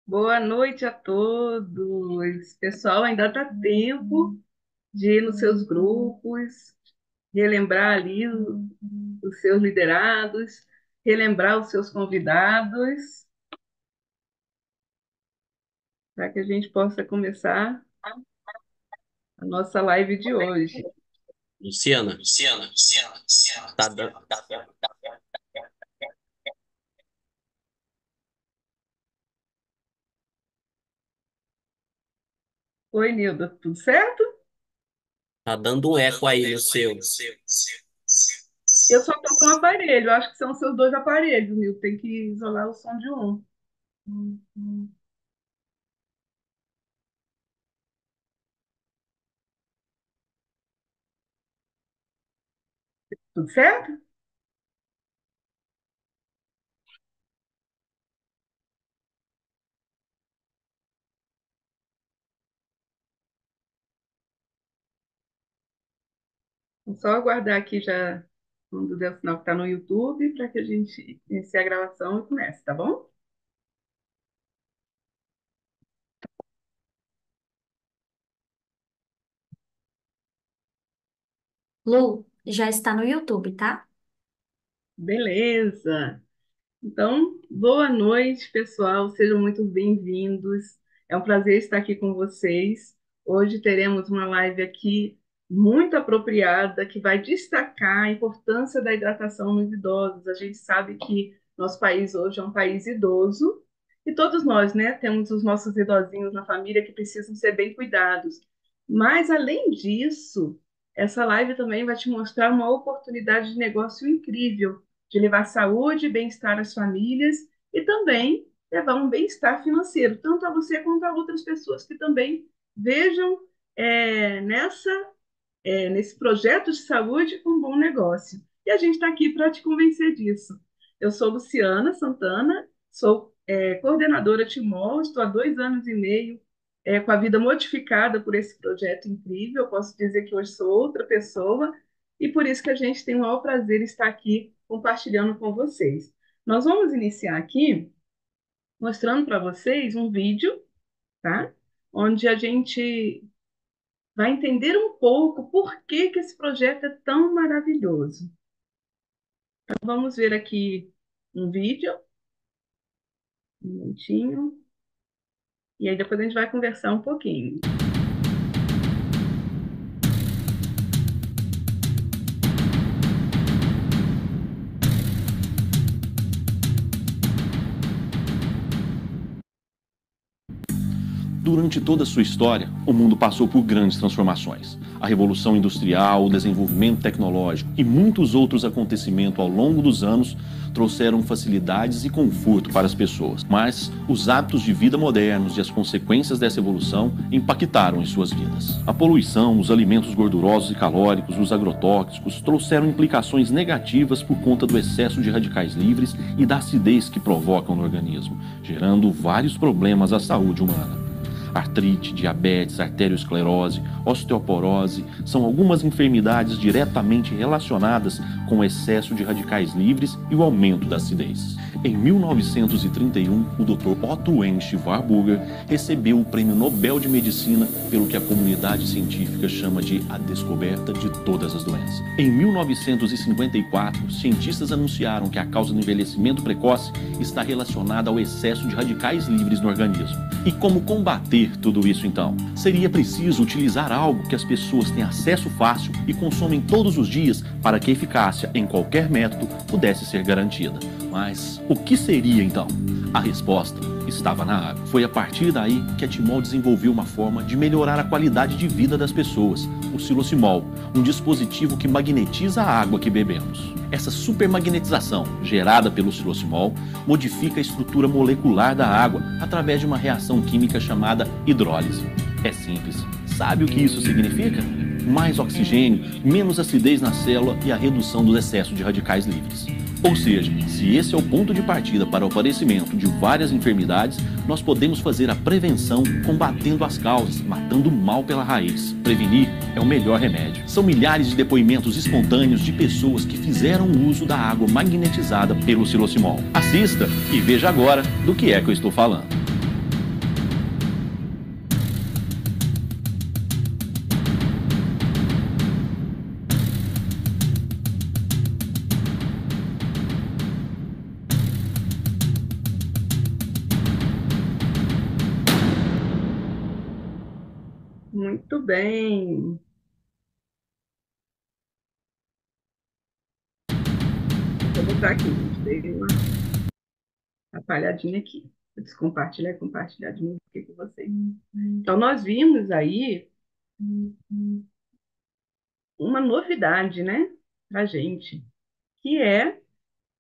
Boa noite a todos. Pessoal, ainda dá tempo de ir nos seus grupos, relembrar ali os seus liderados, relembrar os seus convidados, para que a gente possa começar a nossa live de hoje. Luciana, tá, Oi, Nilda, tudo certo? tá dando um eco aí no seu. Eu só estou com o aparelho, acho que são seus dois aparelhos, Nilda, tem que isolar o som de um. Tudo certo? Vou só aguardar aqui já quando der o sinal que está no YouTube para que a gente inicie a gravação e comece, tá bom? Lu, já está no YouTube, tá? Beleza. Então, boa noite, pessoal. Sejam muito bem-vindos. É um prazer estar aqui com vocês. Hoje teremos uma live aqui muito apropriada que vai destacar a importância da hidratação nos idosos. A gente sabe que nosso país hoje é um país idoso e todos nós, né, temos os nossos idosinhos na família que precisam ser bem cuidados. Mas, além disso, essa live também vai te mostrar uma oportunidade de negócio incrível de levar saúde e bem-estar às famílias e também levar um bem-estar financeiro, tanto a você quanto a outras pessoas que também vejam nesse projeto de saúde um bom negócio. E a gente está aqui para te convencer disso. Eu sou Luciana Santana, sou coordenadora Timol, estou há 2 anos e meio com a vida modificada por esse projeto incrível. Eu posso dizer que hoje sou outra pessoa e por isso que a gente tem o maior prazer em estar aqui compartilhando com vocês. Nós vamos iniciar aqui mostrando para vocês um vídeo, tá? Onde a gente vai entender um pouco por que que esse projeto é tão maravilhoso. Então, vamos ver aqui um vídeo, um minutinho, e aí depois a gente vai conversar um pouquinho. Durante toda a sua história, o mundo passou por grandes transformações. A Revolução Industrial, o desenvolvimento tecnológico e muitos outros acontecimentos ao longo dos anos trouxeram facilidades e conforto para as pessoas. Mas os hábitos de vida modernos e as consequências dessa evolução impactaram em suas vidas. A poluição, os alimentos gordurosos e calóricos, os agrotóxicos trouxeram implicações negativas por conta do excesso de radicais livres e da acidez que provocam no organismo, gerando vários problemas à saúde humana. Artrite, diabetes, arteriosclerose, osteoporose são algumas enfermidades diretamente relacionadas com o excesso de radicais livres e o aumento da acidez. Em 1931, o Dr. Otto Wendt Warburger recebeu o Prêmio Nobel de Medicina pelo que a comunidade científica chama de a descoberta de todas as doenças. Em 1954, cientistas anunciaram que a causa do envelhecimento precoce está relacionada ao excesso de radicais livres no organismo. E como combater tudo isso então? Seria preciso utilizar algo que as pessoas têm acesso fácil e consomem todos os dias para que a eficácia em qualquer método pudesse ser garantida. Mas o que seria então? A resposta estava na água. Foi a partir daí que a Timol desenvolveu uma forma de melhorar a qualidade de vida das pessoas, o Silocimol, um dispositivo que magnetiza a água que bebemos. Essa supermagnetização, gerada pelo Silocimol, modifica a estrutura molecular da água através de uma reação química chamada hidrólise. É simples. Sabe o que isso significa? Mais oxigênio, menos acidez na célula e a redução do excesso de radicais livres. Ou seja, se esse é o ponto de partida para o aparecimento de várias enfermidades, nós podemos fazer a prevenção combatendo as causas, matando o mal pela raiz. Prevenir é o melhor remédio. São milhares de depoimentos espontâneos de pessoas que fizeram uso da água magnetizada pelo Silocimol. Assista e veja agora do que é que eu estou falando. Muito bem. Vou botar aqui, gente. Dei uma atrapalhadinha aqui. Vou descompartilhar e compartilhar de novo aqui com vocês. Então, nós vimos aí uma novidade, né, pra gente, que é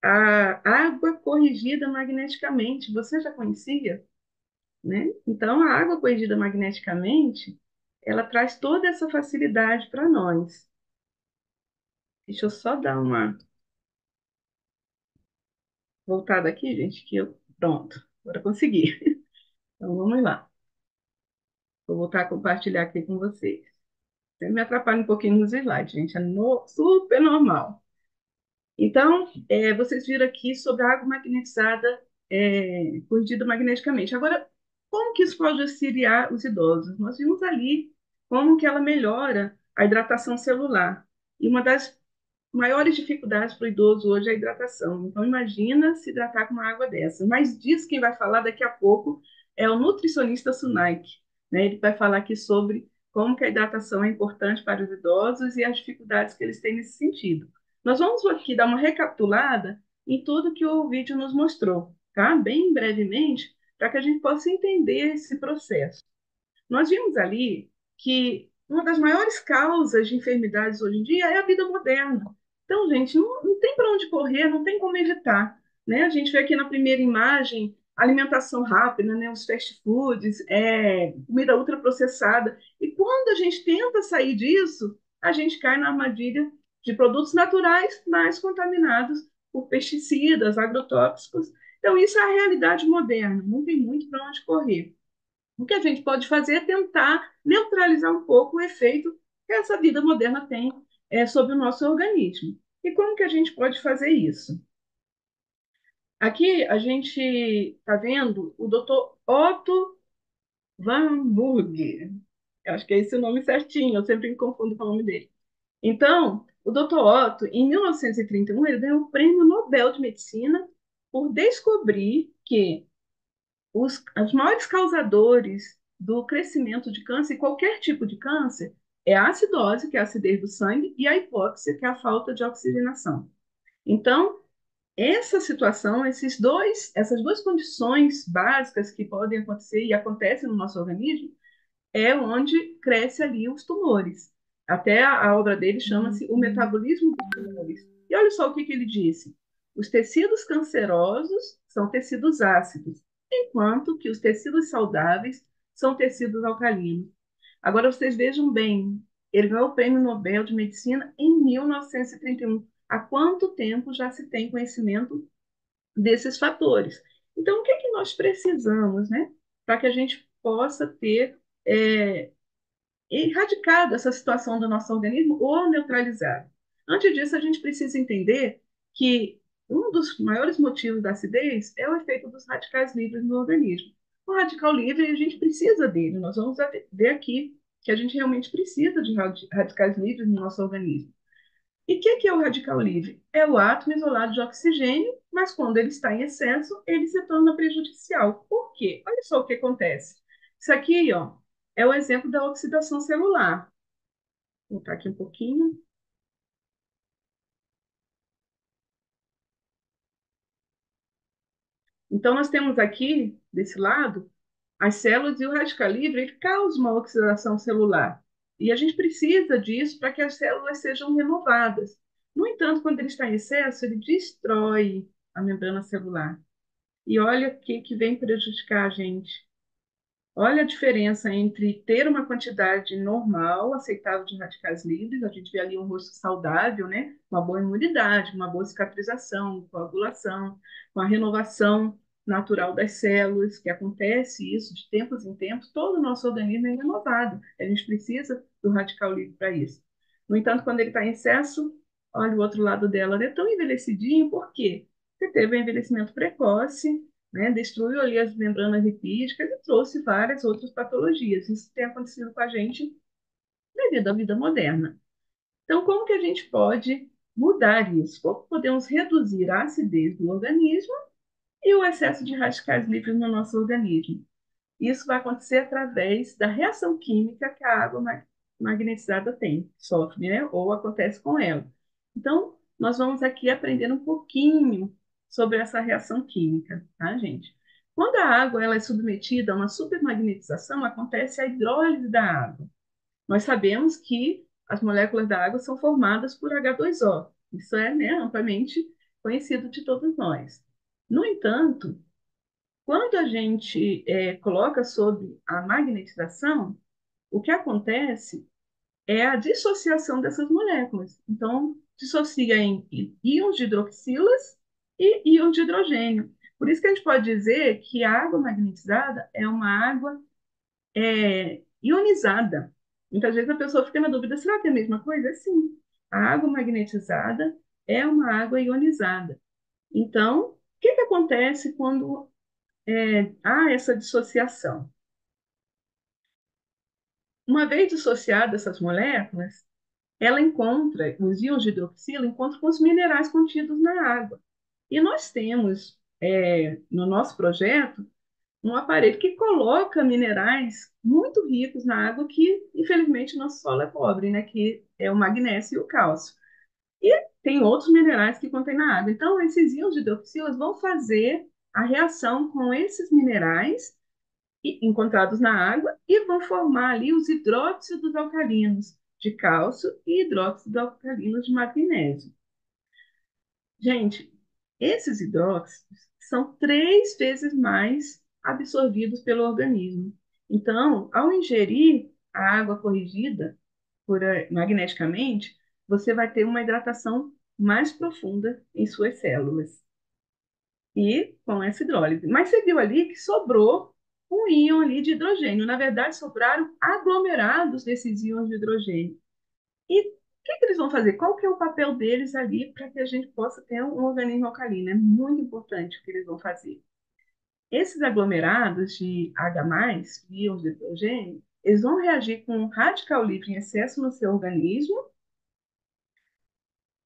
a água corrigida magneticamente. Você já conhecia, né? Então, a água corrigida magneticamente, ela traz toda essa facilidade para nós. Deixa eu só dar uma voltada aqui, gente, que eu... Pronto, agora consegui. Então, vamos lá. Vou voltar a compartilhar aqui com vocês. Sempre me atrapalha um pouquinho nos slides, gente. É super normal. Então, vocês viram aqui sobre a água magnetizada, corrigida magneticamente. Agora, como que isso pode auxiliar os idosos? Nós vimos ali como que ela melhora a hidratação celular. E uma das maiores dificuldades para o idoso hoje é a hidratação. Então, imagina se hidratar com uma água dessa. Mas disso quem vai falar daqui a pouco é o nutricionista Sunaik, né? Ele vai falar aqui sobre como que a hidratação é importante para os idosos e as dificuldades que eles têm nesse sentido. Nós vamos aqui dar uma recapitulada em tudo que o vídeo nos mostrou, tá? Bem brevemente, para que a gente possa entender esse processo. Nós vimos ali que uma das maiores causas de enfermidades hoje em dia é a vida moderna. Então, gente, não tem para onde correr, não tem como evitar, né? A gente vê aqui na primeira imagem alimentação rápida, né? Os fast foods, comida ultraprocessada. E quando a gente tenta sair disso, a gente cai na armadilha de produtos naturais, mas contaminados por pesticidas, agrotóxicos. Então, isso é a realidade moderna, não tem muito para onde correr. O que a gente pode fazer é tentar neutralizar um pouco o efeito que essa vida moderna tem sobre o nosso organismo. E como que a gente pode fazer isso? Aqui a gente está vendo o Dr. Otto Warburg. Eu acho que é esse o nome certinho, eu sempre me confundo com o nome dele. Então, o Dr. Otto, em 1931, ele ganhou o Prêmio Nobel de Medicina por descobrir que os maiores causadores do crescimento de câncer, qualquer tipo de câncer, é a acidose, que é a acidez do sangue, e a hipóxia, que é a falta de oxigenação. Então, essa situação, essas duas condições básicas que podem acontecer e acontecem no nosso organismo, é onde cresce ali os tumores. Até a obra dele chama-se O Metabolismo dos Tumores. E olha só o que ele disse. Os tecidos cancerosos são tecidos ácidos, enquanto que os tecidos saudáveis são tecidos alcalinos. Agora vocês vejam bem, ele ganhou o Prêmio Nobel de Medicina em 1931. Há quanto tempo já se tem conhecimento desses fatores? Então, o que é que nós precisamos, né, para que a gente possa ter é, erradicado essa situação do nosso organismo ou neutralizado? Antes disso, a gente precisa entender que um dos maiores motivos da acidez é o efeito dos radicais livres no organismo. O radical livre, a gente precisa dele. Nós vamos ver aqui que a gente realmente precisa de radicais livres no nosso organismo. E o que é o radical livre? É o átomo isolado de oxigênio, mas quando ele está em excesso, ele se torna prejudicial. Por quê? Olha só o que acontece. Isso aqui, ó, é o exemplo da oxidação celular. Vou botar aqui um pouquinho. Então, nós temos aqui, desse lado, as células, e o radical livre ele causa uma oxidação celular. E a gente precisa disso para que as células sejam renovadas. No entanto, quando ele está em excesso, ele destrói a membrana celular. E olha o que vem prejudicar a gente. Olha a diferença entre ter uma quantidade normal, aceitável de radicais livres, a gente vê ali um rosto saudável, né? Uma boa imunidade, uma boa cicatrização, coagulação, uma renovação natural das células, que acontece isso de tempos em tempos, todo o nosso organismo é renovado. A gente precisa do radical livre para isso. No entanto, quando ele está em excesso, olha o outro lado dela, ele é tão envelhecidinho, por quê? Porque teve um envelhecimento precoce, né, destruiu ali as membranas lipídicas e trouxe várias outras patologias. Isso tem acontecido com a gente devido à vida moderna. Então, como que a gente pode mudar isso? Como podemos reduzir a acidez do organismo e o excesso de radicais livres no nosso organismo? Isso vai acontecer através da reação química que a água magnetizada tem, sofre, né? Ou acontece com ela. Então, nós vamos aqui aprender um pouquinho sobre essa reação química, tá, gente? Quando a água ela é submetida a uma supermagnetização, acontece a hidrólise da água. Nós sabemos que as moléculas da água são formadas por H2O. Isso é, né, amplamente conhecido de todos nós. No entanto, quando a gente coloca sob a magnetização, o que acontece é a dissociação dessas moléculas. Então, dissocia em íons de hidroxilas e íons de hidrogênio. Por isso que a gente pode dizer que a água magnetizada é uma água ionizada. Muitas vezes a pessoa fica na dúvida, será que é a mesma coisa? Sim, a água magnetizada é uma água ionizada. Então, o que que acontece quando há essa dissociação? Uma vez dissociadas essas moléculas, ela encontra, os íons de hidroxila encontram com os minerais contidos na água. E nós temos, no nosso projeto, um aparelho que coloca minerais muito ricos na água que, infelizmente, nosso solo é pobre, né? Que é o magnésio e o cálcio. E tem outros minerais que contém na água. Então, esses íons de hidroxilas vão fazer a reação com esses minerais encontrados na água e vão formar ali os hidróxidos alcalinos de cálcio e hidróxidos alcalinos de magnésio. Gente, esses hidróxidos são 3 vezes mais absorvidos pelo organismo. Então, ao ingerir a água corrigida magneticamente, você vai ter uma hidratação mais profunda em suas células e com essa hidrólise. Mas você viu ali que sobrou um íon ali de hidrogênio. Na verdade, sobraram aglomerados desses íons de hidrogênio. E o que eles vão fazer? Qual que é o papel deles ali para que a gente possa ter um organismo alcalino? É muito importante o que eles vão fazer. Esses aglomerados de H+, íons de hidrogênio, eles vão reagir com um radical livre em excesso no seu organismo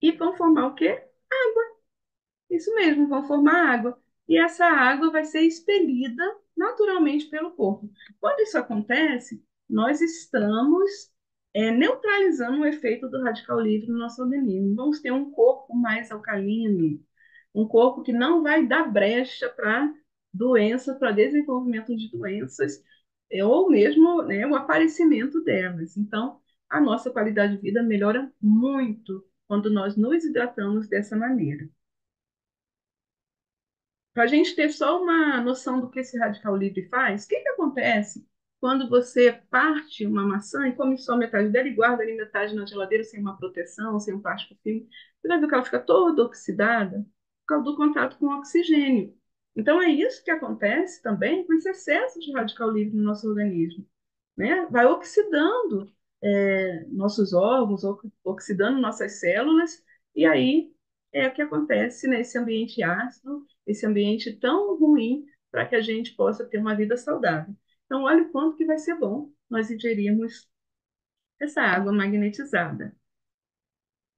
e vão formar o quê? Isso mesmo, vão formar água. E essa água vai ser expelida naturalmente pelo corpo. Quando isso acontece, nós estamos neutralizando o efeito do radical livre no nosso organismo. Vamos ter um corpo mais alcalino, um corpo que não vai dar brecha para doenças, para desenvolvimento de doenças, ou mesmo, né, o aparecimento delas. Então, a nossa qualidade de vida melhora muito quando nós nos hidratamos dessa maneira. Para a gente ter só uma noção do que esse radical livre faz, o que que acontece quando você parte uma maçã e come só metade dela e guarda ali metade na geladeira sem uma proteção, sem um plástico filme? Você vai ver que ela fica toda oxidada por causa do contato com o oxigênio. Então, é isso que acontece também com esse excesso de radical livre no nosso organismo, né? Vai oxidando nossos órgãos, oxidando nossas células, e aí é o que acontece nesse ambiente ácido, esse ambiente tão ruim, para que a gente possa ter uma vida saudável. Então, olha o quanto que vai ser bom nós ingerirmos essa água magnetizada.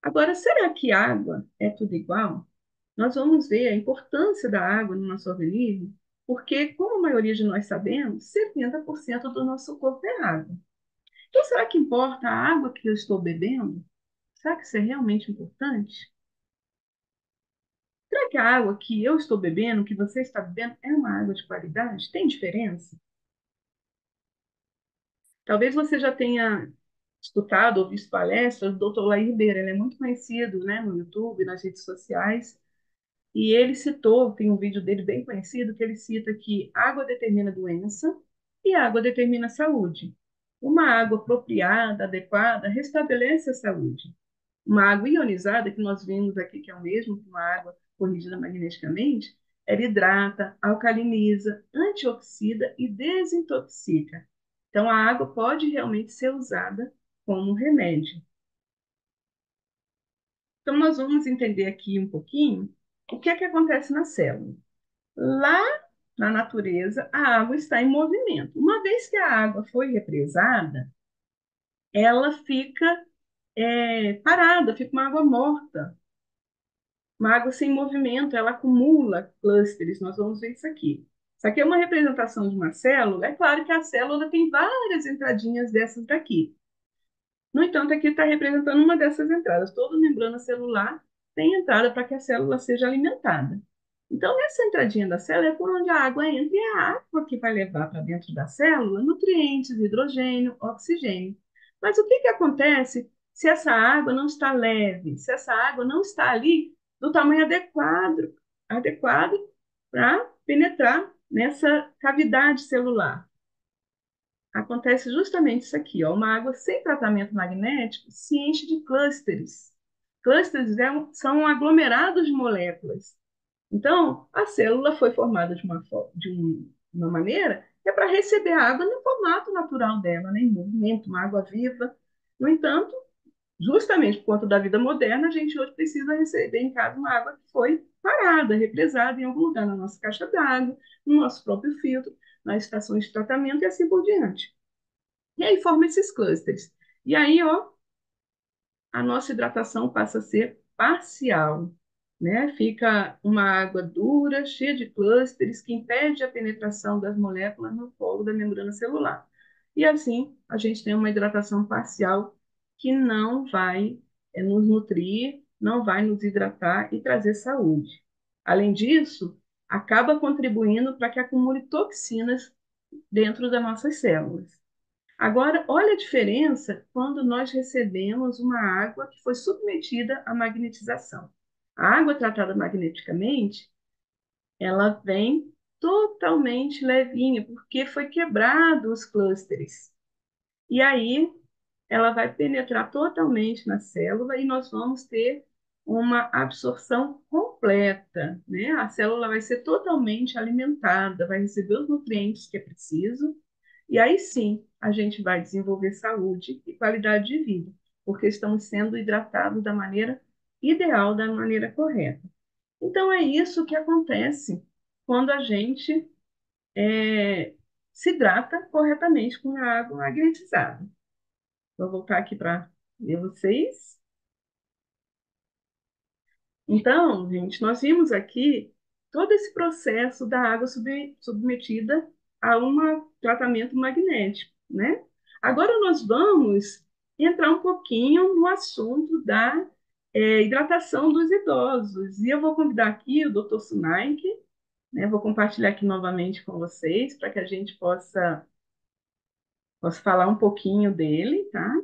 Agora, será que água é tudo igual? Nós vamos ver a importância da água no nosso organismo, porque, como a maioria de nós sabemos, 70% do nosso corpo é água. Então, será que importa a água que eu estou bebendo? Será que isso é realmente importante? Será que a água que eu estou bebendo, que você está bebendo, é uma água de qualidade? Tem diferença? Talvez você já tenha escutado ou visto palestras do Dr. Laí Ribeiro. Ele é muito conhecido, né, no YouTube, nas redes sociais. E ele citou, tem um vídeo dele bem conhecido, que ele cita que água determina doença e água determina saúde. Uma água apropriada, adequada, restabelece a saúde. Uma água ionizada, que nós vimos aqui, que é o mesmo que uma água corrigida magneticamente, ela hidrata, alcaliniza, antioxida e desintoxica. Então, a água pode realmente ser usada como remédio. Então, nós vamos entender aqui um pouquinho o que é que acontece na célula. Lá na natureza, a água está em movimento. Uma vez que a água foi represada, ela fica parada, fica uma água morta. Uma água sem movimento, ela acumula clústeres, nós vamos ver isso aqui. Isso aqui é uma representação de uma célula. É claro que a célula tem várias entradinhas dessas daqui. No entanto, aqui está representando uma dessas entradas. Toda membrana celular tem entrada para que a célula seja alimentada. Então, essa entradinha da célula é por onde a água entra, e é a água que vai levar para dentro da célula nutrientes, hidrogênio, oxigênio. Mas o que que acontece se essa água não está leve, se essa água não está ali do tamanho adequado para penetrar nessa cavidade celular? Acontece justamente isso aqui, ó, uma água sem tratamento magnético se enche de clústeres. Clústeres são aglomerados de moléculas. Então, a célula foi formada de uma maneira que é para receber a água no formato natural dela, né, em movimento, uma água viva. No entanto, justamente por conta da vida moderna, a gente hoje precisa receber em casa uma água que foi parada, represada em algum lugar na nossa caixa d'água, no nosso próprio filtro, nas estações de tratamento e assim por diante. E aí forma esses clusters. E aí, ó, a nossa hidratação passa a ser parcial, né? Fica uma água dura, cheia de clústeres, que impede a penetração das moléculas no polo da membrana celular. E assim, a gente tem uma hidratação parcial que não vai nos nutrir, não vai nos hidratar e trazer saúde. Além disso, acaba contribuindo para que acumule toxinas dentro das nossas células. Agora, olha a diferença quando nós recebemos uma água que foi submetida à magnetização. A água tratada magneticamente, ela vem totalmente levinha, porque foi quebrado os clústeres. E aí, ela vai penetrar totalmente na célula e nós vamos ter uma absorção completa, né? A célula vai ser totalmente alimentada, vai receber os nutrientes que é preciso, e aí sim a gente vai desenvolver saúde e qualidade de vida, porque estamos sendo hidratados da maneira ideal, da maneira correta. Então é isso que acontece quando a gente se hidrata corretamente com a água magnetizada. Vou voltar aqui para ver vocês. Então, gente, nós vimos aqui todo esse processo da água submetida a um tratamento magnético, né? Agora nós vamos entrar um pouquinho no assunto da hidratação dos idosos. E eu vou convidar aqui o Dr. Sunaik, né? Vou compartilhar aqui novamente com vocês para que a gente possa falar um pouquinho dele, tá?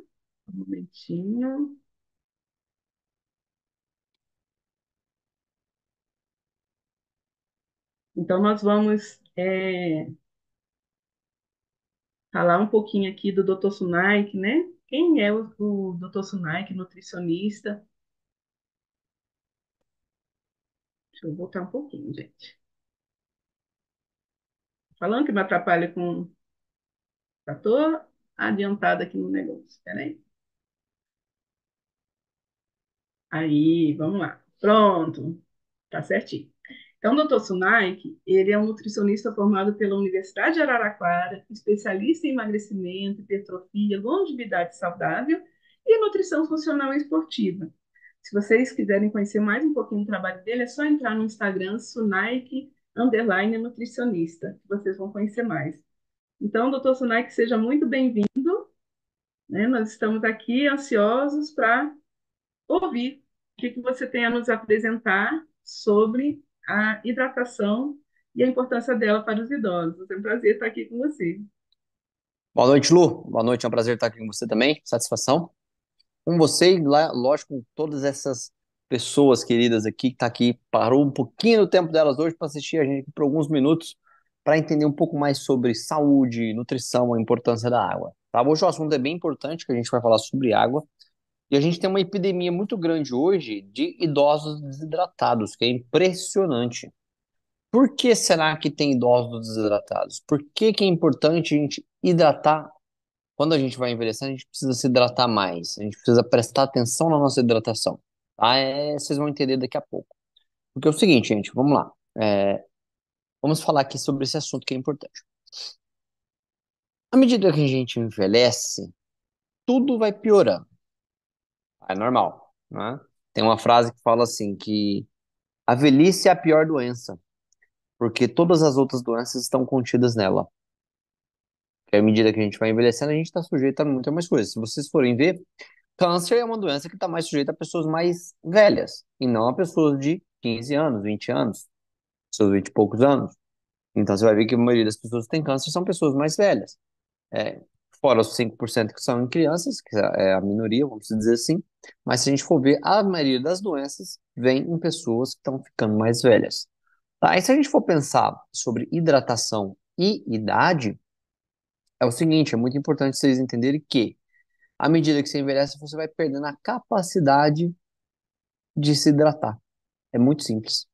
Um momentinho. Então, nós vamos falar um pouquinho aqui do Dr. Sunaik, né? Quem é o Dr. Sunaik, nutricionista? Deixa eu voltar um pouquinho, gente. Falando que me atrapalha com... Já estou adiantada aqui no negócio. Espera aí. Aí, vamos lá. Pronto. Tá certinho. Então, o Dr. Sunaik, ele é um nutricionista formado pela Universidade de Araraquara, especialista em emagrecimento, hipertrofia, longevidade saudável e nutrição funcional e esportiva. Se vocês quiserem conhecer mais um pouquinho do trabalho dele, é só entrar no Instagram, Sunaik_nutricionista, que vocês vão conhecer mais. Então, doutor Sunaik, seja muito bem-vindo, né? Nós estamos aqui ansiosos para ouvir o que você tem a nos apresentar sobre a hidratação e a importância dela para os idosos. É um prazer estar aqui com você. Boa noite, Lu. Boa noite, é um prazer estar aqui com você também. Satisfação. Com você e, lógico, com todas essas pessoas queridas aqui que tá aqui, parou um pouquinho do tempo delas hoje para assistir a gente aqui por alguns minutos para entender um pouco mais sobre saúde, nutrição, a importância da água. Tá? Hoje o assunto é bem importante, que a gente vai falar sobre água. E a gente tem uma epidemia muito grande hoje de idosos desidratados, que é impressionante. Por que será que tem idosos desidratados? Por que que é importante a gente hidratar? Quando a gente vai envelhecer, a gente precisa se hidratar mais. A gente precisa prestar atenção na nossa hidratação. Tá? Vocês vão entender daqui a pouco. Porque é o seguinte, gente, vamos lá. Vamos falar aqui sobre esse assunto que é importante. À medida que a gente envelhece, tudo vai piorando. É normal, né? Tem uma frase que fala assim, que a velhice é a pior doença. porque todas as outras doenças estão contidas nela. Que à medida que a gente vai envelhecendo, a gente está sujeito a muitas mais coisas. Se vocês forem ver, câncer é uma doença que está mais sujeita a pessoas mais velhas, e não a pessoas de 15 anos, 20 anos, seus 20 e poucos anos. Então você vai ver que a maioria das pessoas que tem câncer são pessoas mais velhas. É, fora os 5% que são em crianças, que é a minoria, vamos dizer assim. Mas se a gente for ver, a maioria das doenças vem em pessoas que estão ficando mais velhas. Tá? E se a gente for pensar sobre hidratação e idade, é o seguinte, é muito importante vocês entenderem que, à medida que você envelhece, você vai perdendo a capacidade de se hidratar. É muito simples.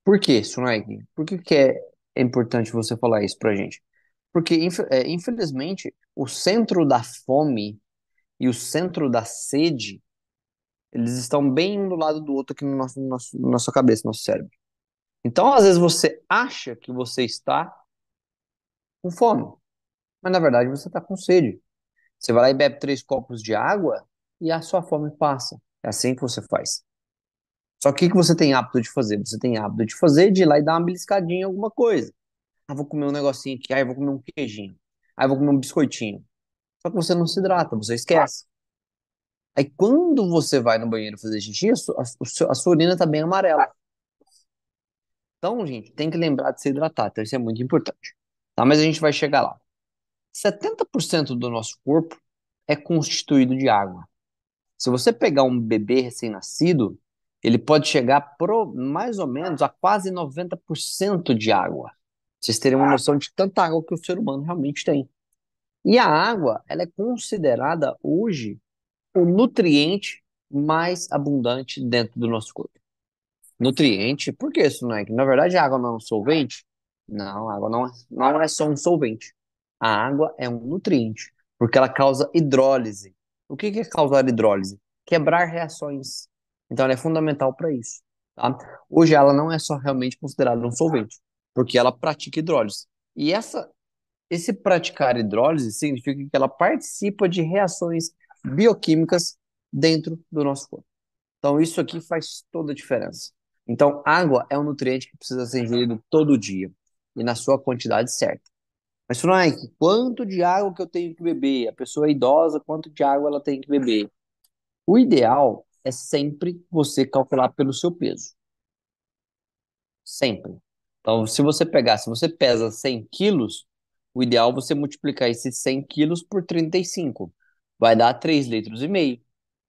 Por quê, Sunaik? Por que é importante você falar isso pra gente? Porque, infelizmente, o centro da fome e o centro da sede, eles estão bem um do lado do outro aqui na nossa cabeça, no nosso cérebro. Então, às vezes, você acha que você está com fome, mas na verdade você está com sede. Você vai lá e bebe 3 copos de água e a sua fome passa. É assim que você faz. Só que o que você tem hábito de fazer? Você tem hábito de fazer de ir lá e dar uma beliscadinha em alguma coisa. Ah, vou comer um negocinho aqui, ah, eu vou comer um queijinho, ah, eu vou comer um biscoitinho. Só que você não se hidrata, você esquece. Aí quando você vai no banheiro fazer xixi, a sua urina tá bem amarela. Então, gente, tem que lembrar de se hidratar, então isso é muito importante. Tá? Mas a gente vai chegar lá. 70% do nosso corpo é constituído de água. Se você pegar um bebê recém-nascido, ele pode chegar mais ou menos a quase 90% de água. Pra vocês terem uma noção de tanta água que o ser humano realmente tem. E a água, ela é considerada hoje o nutriente mais abundante dentro do nosso corpo. Nutriente? Por que isso, não é? Que na verdade a água não é um solvente? Não, a água não é só um solvente. A água é um nutriente, porque ela causa hidrólise. O que é causar hidrólise? Quebrar reações. Então ela é fundamental para isso. Tá? Hoje ela não é só realmente considerada um solvente, porque ela pratica hidrólise. E esse praticar hidrólise significa que ela participa de reações bioquímicas dentro do nosso corpo. Então, isso aqui faz toda a diferença. Então, água é um nutriente que precisa ser ingerido todo dia e na sua quantidade certa. Mas, Frank, quanto de água que eu tenho que beber? A pessoa é idosa, quanto de água ela tem que beber? O ideal é sempre você calcular pelo seu peso. Sempre. Então, se você pesa 100 quilos, o ideal é você multiplicar esses 100 quilos por 35. Vai dar 3,5 litros.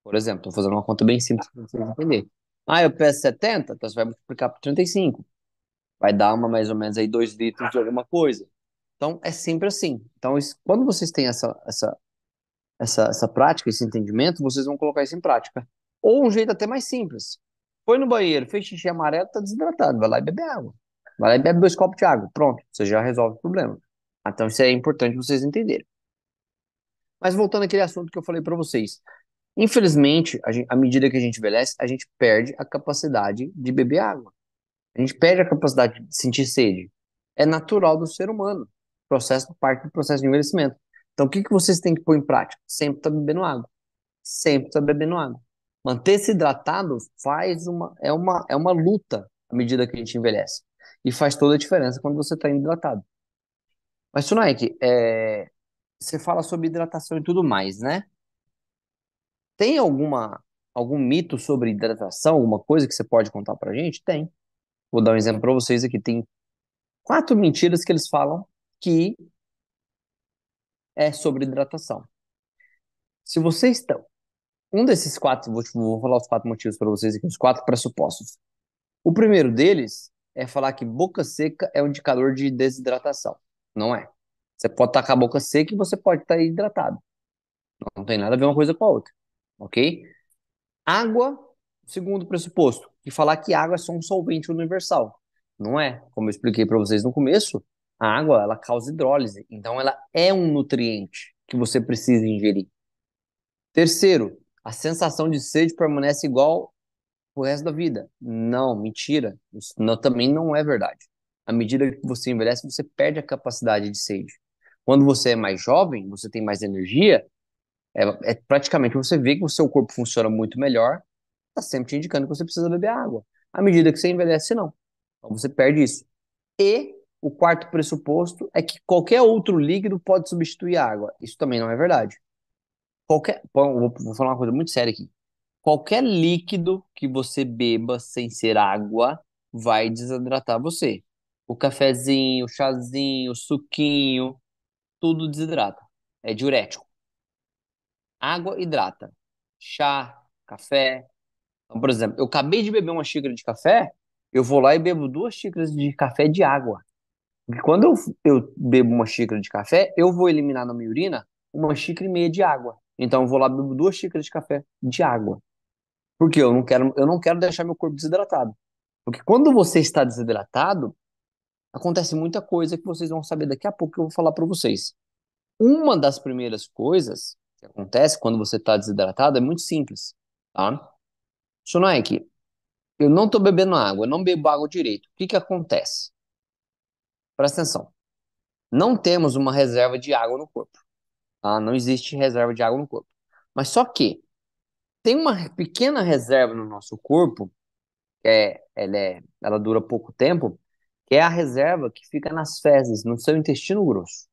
Por exemplo, estou fazendo uma conta bem simples para vocês entenderem. Ah, eu peso 70, então você vai multiplicar por 35. Vai dar mais ou menos aí 2 litros de alguma coisa. Então, é sempre assim. Então, quando vocês têm essa prática, esse entendimento, vocês vão colocar isso em prática. Ou um jeito até mais simples. Foi no banheiro, fez xixi amarelo, está desidratado. Vai lá e bebe água. Vai lá e bebe 2 copos de água. Pronto, você já resolve o problema. Então, isso é importante vocês entenderem. Mas voltando àquele assunto que eu falei para vocês. Infelizmente, à medida que a gente envelhece, a gente perde a capacidade de beber água. A gente perde a capacidade de sentir sede. É natural do ser humano. Parte do processo de envelhecimento. Então, o que que vocês têm que pôr em prática? Sempre estar bebendo água. Sempre estar bebendo água. Manter-se hidratado é uma luta à medida que a gente envelhece. E faz toda a diferença quando você está hidratado. Mas, Sunaik, você fala sobre hidratação e tudo mais, né? Tem algum mito sobre hidratação, alguma coisa que você pode contar pra gente? Tem. Vou dar um exemplo pra vocês aqui. Tem 4 mentiras que eles falam que é sobre hidratação. Se vocês estão. Um desses 4, vou falar os 4 motivos pra vocês aqui, os 4 pressupostos. O primeiro deles é falar que boca seca é um indicador de desidratação. Não é. Você pode estar com a boca seca e você pode estar hidratado. Não tem nada a ver uma coisa com a outra. Ok? Água, segundo pressuposto, que falar que água é só um solvente universal. Não é. Como eu expliquei para vocês no começo, a água ela causa hidrólise, então ela é um nutriente que você precisa ingerir. Terceiro, a sensação de sede permanece igual o resto da vida. Não, mentira. Isso também não é verdade. À medida que você envelhece, você perde a capacidade de sede. Quando você é mais jovem, você tem mais energia, praticamente você vê que o seu corpo funciona muito melhor, está sempre te indicando que você precisa beber água. À medida que você envelhece, não. Então você perde isso. E o quarto pressuposto é que qualquer outro líquido pode substituir a água. Isso também não é verdade. Vou falar uma coisa muito séria aqui. Qualquer líquido que você beba sem ser água vai desidratar você. O cafezinho, o chazinho, o suquinho, tudo desidrata. É diurético. Água hidrata. Chá, café. Então, por exemplo, eu acabei de beber uma xícara de café, eu vou lá e bebo 2 xícaras de café de água. Porque quando eu bebo uma xícara de café, eu vou eliminar na minha urina 1,5 xícaras de água. Então eu vou lá e bebo 2 xícaras de café de água. Porque eu não quero deixar meu corpo desidratado. Porque quando você está desidratado, acontece muita coisa que vocês vão saber daqui a pouco que eu vou falar para vocês. Uma das primeiras coisas que acontece quando você está desidratado é muito simples, tá? Sonaik, eu não estou bebendo água, eu não bebo água direito. O que que acontece? Presta atenção. Não temos uma reserva de água no corpo, tá? Não existe reserva de água no corpo. Mas só que tem uma pequena reserva no nosso corpo, ela dura pouco tempo, que é a reserva que fica nas fezes, no seu intestino grosso.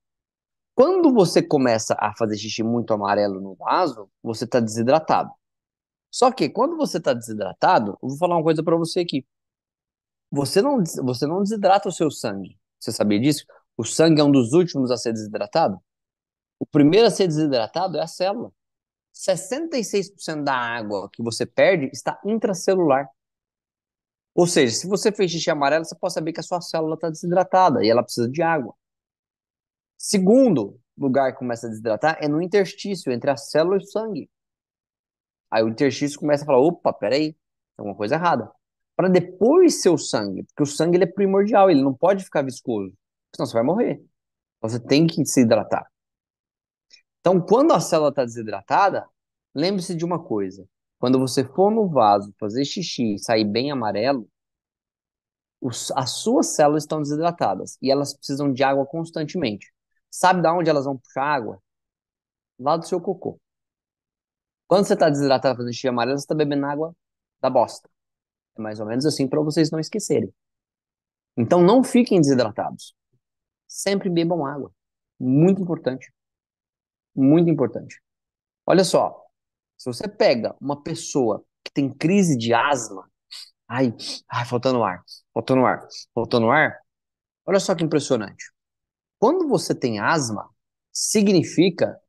Quando você começa a fazer xixi muito amarelo no vaso, você está desidratado. Só que quando você está desidratado, eu vou falar uma coisa para você aqui. Você não desidrata o seu sangue. Você sabia disso? O sangue é um dos últimos a ser desidratado. O primeiro a ser desidratado é a célula. 66% da água que você perde está intracelular. Ou seja, se você fez xixi amarelo, você pode saber que a sua célula está desidratada e ela precisa de água. Segundo lugar que começa a desidratar é no interstício, entre a célula e o sangue. Aí o interstício começa a falar, opa, peraí, tem alguma coisa errada. Para depois ser o sangue, porque o sangue ele é primordial, ele não pode ficar viscoso, senão você vai morrer. Então, você tem que se hidratar. Então, quando a célula está desidratada, lembre-se de uma coisa. Quando você for no vaso fazer xixi e sair bem amarelo, as suas células estão desidratadas e elas precisam de água constantemente. Sabe de onde elas vão puxar água? Lá do seu cocô. Quando você está desidratado fazendo xixi amarelo, você está bebendo água da bosta. É mais ou menos assim para vocês não esquecerem. Então não fiquem desidratados. Sempre bebam água. Muito importante. Muito importante. Olha só, se você pega uma pessoa que tem crise de asma, ai, ai, faltando ar, faltando ar, faltando ar, olha só que impressionante. Quando você tem asma, significa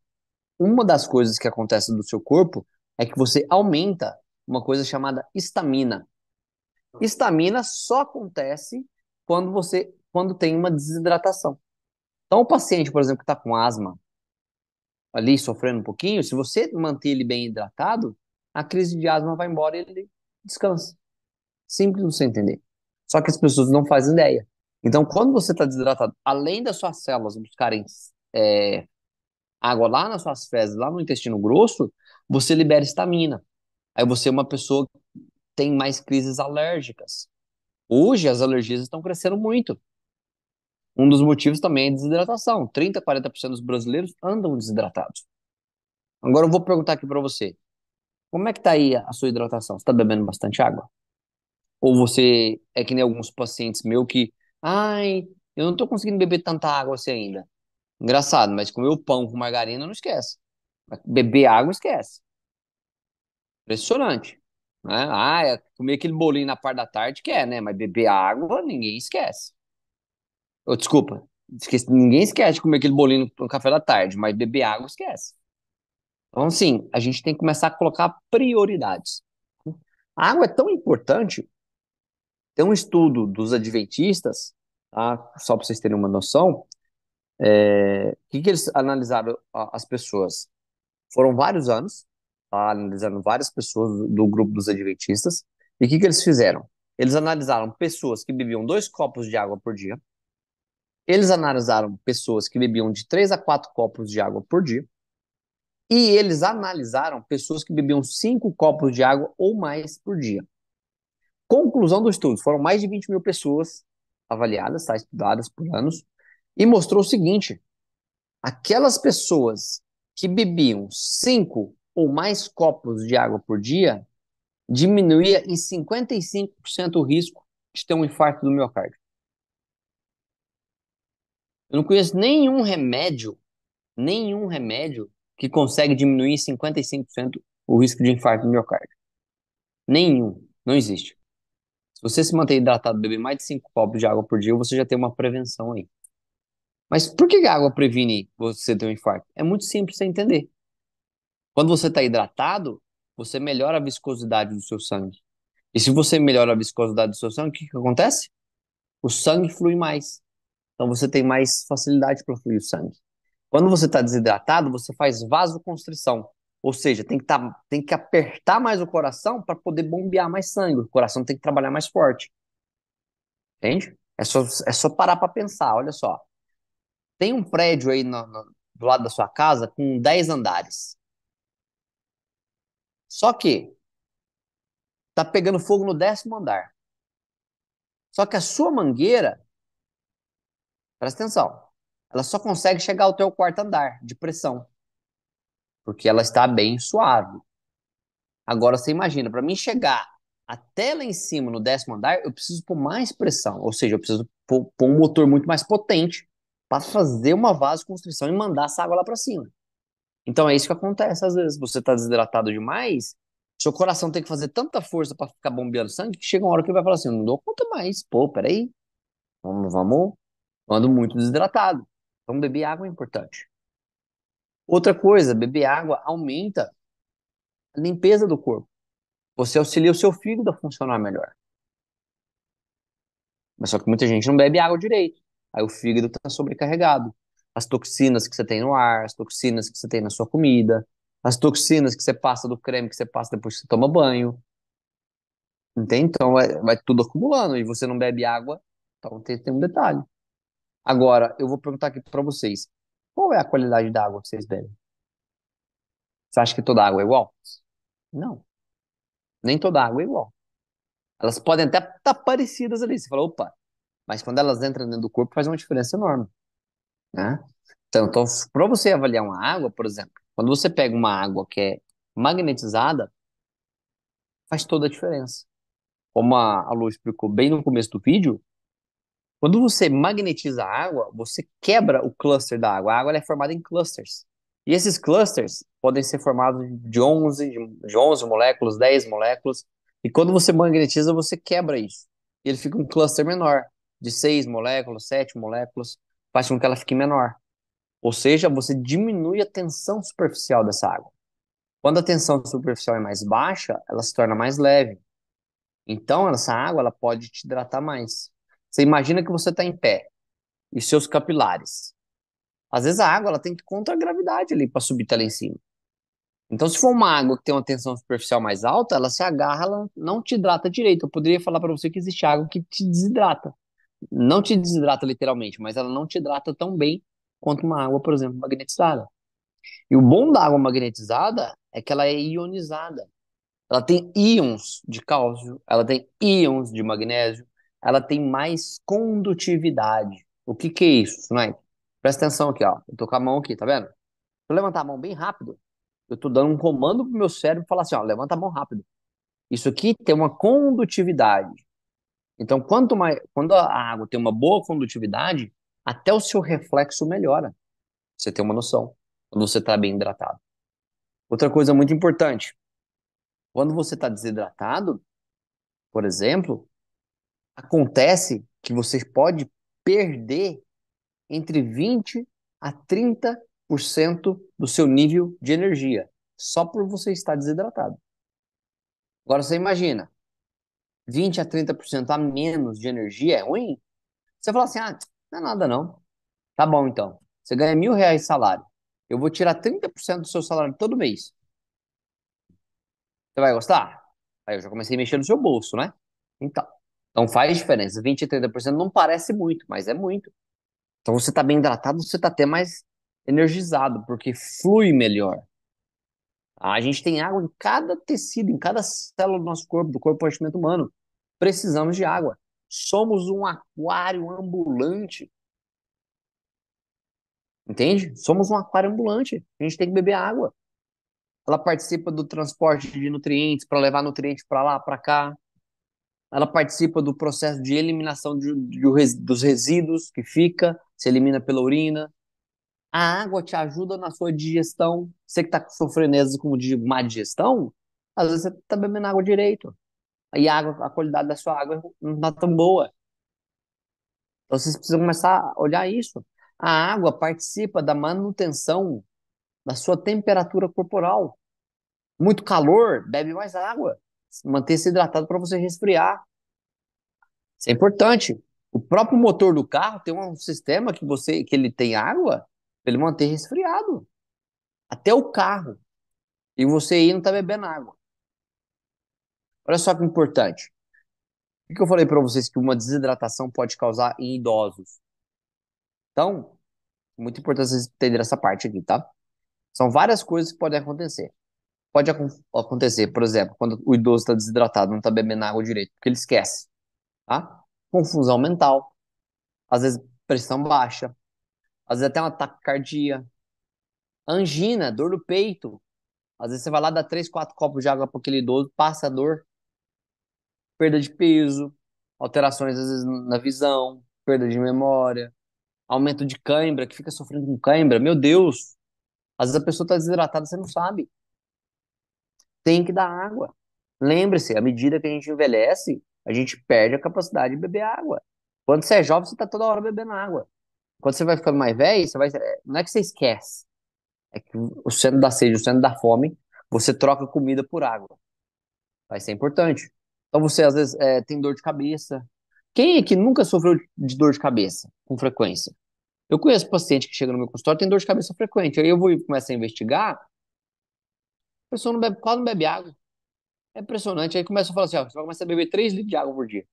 uma das coisas que acontece do seu corpo é que você aumenta uma coisa chamada histamina. Histamina só acontece quando tem uma desidratação. Então, o paciente, por exemplo, que está com asma, ali sofrendo um pouquinho, se você manter ele bem hidratado, a crise de asma vai embora e ele descansa. Simples de você entender. Só que as pessoas não fazem ideia. Então, quando você está desidratado, além das suas células buscarem água lá nas suas fezes, lá no intestino grosso, você libera histamina. Aí você é uma pessoa que tem mais crises alérgicas. Hoje, as alergias estão crescendo muito. Um dos motivos também é a desidratação. 30, 40% dos brasileiros andam desidratados. Agora eu vou perguntar aqui para você. Como é que tá aí a sua hidratação? Você tá bebendo bastante água? Ou você é que nem alguns pacientes meus que, ai, eu não tô conseguindo beber tanta água assim ainda. Engraçado, mas comer o pão com margarina não esquece. Mas beber água esquece. Impressionante. Né? Ah, comer aquele bolinho na parte da tarde quer, né? Mas beber água ninguém esquece. Oh, desculpa, ninguém esquece de comer aquele bolinho no café da tarde, mas beber água esquece. Então, sim, a gente tem que começar a colocar prioridades. A água é tão importante. Tem um estudo dos adventistas, tá? Só para vocês terem uma noção, o que que eles analisaram as pessoas? Foram vários anos, tá? Analisando várias pessoas do grupo dos adventistas. E o que que eles fizeram? Eles analisaram pessoas que bebiam 2 copos de água por dia. Eles analisaram pessoas que bebiam de 3 a 4 copos de água por dia. E eles analisaram pessoas que bebiam 5 copos de água ou mais por dia. Conclusão do estudo: foram mais de 20 mil pessoas avaliadas, tá, estudadas por anos, e mostrou o seguinte: aquelas pessoas que bebiam 5 ou mais copos de água por dia diminuía em 55% o risco de ter um infarto do miocárdio. Eu não conheço nenhum remédio que consegue diminuir em 55% o risco de infarto do miocárdio. Nenhum. Não existe. Se você se manter hidratado, beber mais de 5 copos de água por dia, você já tem uma prevenção aí. Mas por que a água previne você ter um infarto? É muito simples de você entender. Quando você está hidratado, você melhora a viscosidade do seu sangue. E se você melhora a viscosidade do seu sangue, o que que acontece? O sangue flui mais. Então você tem mais facilidade para fluir o sangue. Quando você está desidratado, você faz vasoconstrição. Ou seja, tem que apertar mais o coração para poder bombear mais sangue. O coração tem que trabalhar mais forte. Entende? É só parar para pensar. Olha só. Tem um prédio aí do lado da sua casa com 10 andares. Só que tá pegando fogo no 10º andar. Só que a sua mangueira, presta atenção, ela só consegue chegar ao teu 4º andar de pressão, porque ela está bem suave. Agora você imagina, para mim chegar até lá em cima no 10º andar, eu preciso pôr mais pressão, ou seja, eu preciso pôr um motor muito mais potente para fazer uma vasoconstrição e mandar essa água lá para cima. Então é isso que acontece às vezes. Você está desidratado demais, seu coração tem que fazer tanta força para ficar bombeando sangue que chega uma hora que ele vai falar assim: não dou conta mais. Pô, peraí, vamos, ando muito desidratado. Então beber água é importante. Outra coisa, beber água aumenta a limpeza do corpo. Você auxilia o seu fígado a funcionar melhor. Mas só que muita gente não bebe água direito. Aí o fígado está sobrecarregado. As toxinas que você tem no ar, as toxinas que você tem na sua comida, as toxinas que você passa do creme que você passa depois que você toma banho. Entende? Então vai tudo acumulando e você não bebe água. Então tem um detalhe. Agora, eu vou perguntar aqui para vocês. Qual é a qualidade da água que vocês bebem? Você acha que toda água é igual? Não. Nem toda água é igual. Elas podem até estar parecidas ali. Você fala, opa, mas quando elas entram dentro do corpo faz uma diferença enorme, né? Então para você avaliar uma água, por exemplo, quando você pega uma água que é magnetizada, faz toda a diferença. Como a Lu explicou bem no começo do vídeo, quando você magnetiza a água, você quebra o cluster da água. A água ela é formada em clusters. E esses clusters podem ser formados de 11 moléculas, 10 moléculas. E quando você magnetiza, você quebra isso. E ele fica um cluster menor, de 6 moléculas, 7 moléculas, faz com que ela fique menor. Ou seja, você diminui a tensão superficial dessa água. Quando a tensão superficial é mais baixa, ela se torna mais leve. Então, essa água ela pode te hidratar mais. Você imagina que você está em pé e seus capilares. Às vezes a água ela tem que ir contra a gravidade ali para subir até lá em cima. Então, se for uma água que tem uma tensão superficial mais alta, ela se agarra, ela não te hidrata direito. Eu poderia falar para você que existe água que te desidrata. Não te desidrata literalmente, mas ela não te hidrata tão bem quanto uma água, por exemplo, magnetizada. E o bom da água magnetizada é que ela é ionizada. Ela tem íons de cálcio, ela tem íons de magnésio, ela tem mais condutividade. O que que é isso, né? Presta atenção aqui, ó. Eu tô com a mão aqui, tá vendo? Se eu levantar a mão bem rápido, eu tô dando um comando pro meu cérebro falar assim, ó, levanta a mão rápido. Isso aqui tem uma condutividade. Então, quando a água tem uma boa condutividade, até o seu reflexo melhora. Você tem uma noção, quando você está bem hidratado. Outra coisa muito importante, quando você está desidratado, por exemplo, acontece que você pode perder entre 20 a 30% do seu nível de energia, só por você estar desidratado. Agora você imagina, 20 a 30% a menos de energia é ruim? Você fala assim, ah, não é nada não. Tá bom então, você ganha R$ 1.000 de salário. Eu vou tirar 30% do seu salário todo mês. Você vai gostar? Aí eu já comecei a mexer no seu bolso, né? Então faz diferença. 20 a 30% não parece muito, mas é muito. Então você está bem hidratado, você está até mais energizado, porque flui melhor. A gente tem água em cada tecido, em cada célula do nosso corpo, do corpo compartimento humano. Precisamos de água. Somos um aquário ambulante. Entende? Somos um aquário ambulante. A gente tem que beber água. Ela participa do transporte de nutrientes para levar nutrientes para lá, para cá. Ela participa do processo de eliminação dos resíduos que fica. se elimina pela urina. A água te ajuda na sua digestão. Você que está sofrendo às vezes com má digestão, às vezes você está bebendo água direito. Aí a qualidade da sua água não está tão boa. Então vocês precisam começar a olhar isso. A água participa da manutenção da sua temperatura corporal. Muito calor, bebe mais água. Manter-se hidratado para você resfriar. Isso é importante. O próprio motor do carro tem um sistema que ele tem água para ele manter resfriado. Até o carro. E você aí não está bebendo água. Olha só que importante. O que eu falei para vocês que uma desidratação pode causar em idosos? Então, muito importante vocês entenderem essa parte aqui, tá? São várias coisas que podem acontecer. Pode acontecer, por exemplo, quando o idoso está desidratado, não está bebendo água direito, porque ele esquece, tá? Confusão mental, às vezes pressão baixa, às vezes até uma taquicardia, angina, dor no peito. Às vezes você vai lá, dá 3, 4 copos de água para aquele idoso, passa a dor, perda de peso, alterações às vezes na visão, perda de memória, aumento de cãibra, que fica sofrendo com cãibra. Meu Deus, às vezes a pessoa está desidratada, você não sabe. Tem que dar água. Lembre-se, à medida que a gente envelhece, a gente perde a capacidade de beber água. Quando você é jovem, você está toda hora bebendo água. Quando você vai ficando mais velho, não é que você esquece, é que o centro da sede, o centro da fome, você troca comida por água. Vai ser importante. Então você às vezes tem dor de cabeça. Quem é que nunca sofreu de dor de cabeça com frequência? Eu conheço paciente que chega no meu consultório e tem dor de cabeça frequente. Aí eu vou e começo a investigar, a pessoa não bebe, quase não bebe água. É impressionante. Aí começa a falar assim, ó, você vai começar a beber 3 litros de água por dia.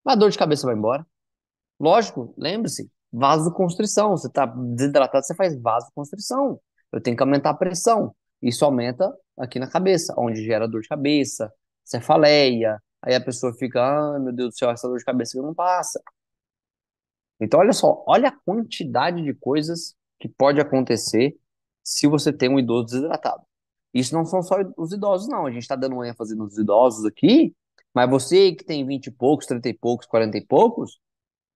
Mas a dor de cabeça vai embora. Lógico, lembre-se, vasoconstrição. Você está desidratado, você faz vasoconstrição. Eu tenho que aumentar a pressão. Isso aumenta aqui na cabeça, onde gera dor de cabeça, cefaleia. Aí a pessoa fica, ah, meu Deus do céu, essa dor de cabeça que não passa. Então, olha só, olha a quantidade de coisas que pode acontecer se você tem um idoso desidratado. Isso não são só os idosos, não. A gente está dando ênfase nos idosos aqui, mas você que tem 20 e poucos, 30 e poucos, 40 e poucos,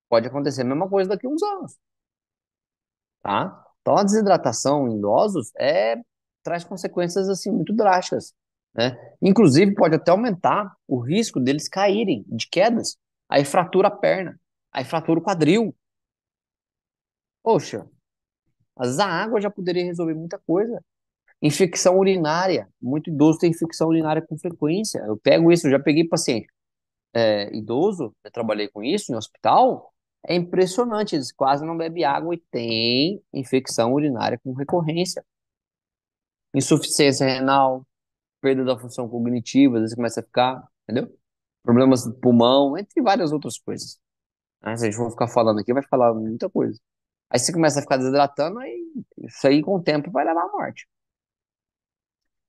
pode acontecer a mesma coisa daqui a uns anos, tá? Então, a desidratação em idosos traz consequências, assim, muito drásticas, né? Inclusive, pode até aumentar o risco deles caírem de quedas. Aí fratura a perna, aí fratura o quadril. Poxa, mas a água já poderia resolver muita coisa. Infecção urinária. Muito idoso tem infecção urinária com frequência. Eu pego isso, eu já peguei paciente idoso, eu trabalhei com isso em hospital. É impressionante, eles quase não bebem água e tem infecção urinária com recorrência. Insuficiência renal, perda da função cognitiva, às vezes começa a ficar, entendeu? Problemas do pulmão, entre várias outras coisas. Se a gente for ficar falando aqui, vai falar muita coisa. Aí você começa a ficar desidratando, aí isso aí com o tempo vai levar à morte.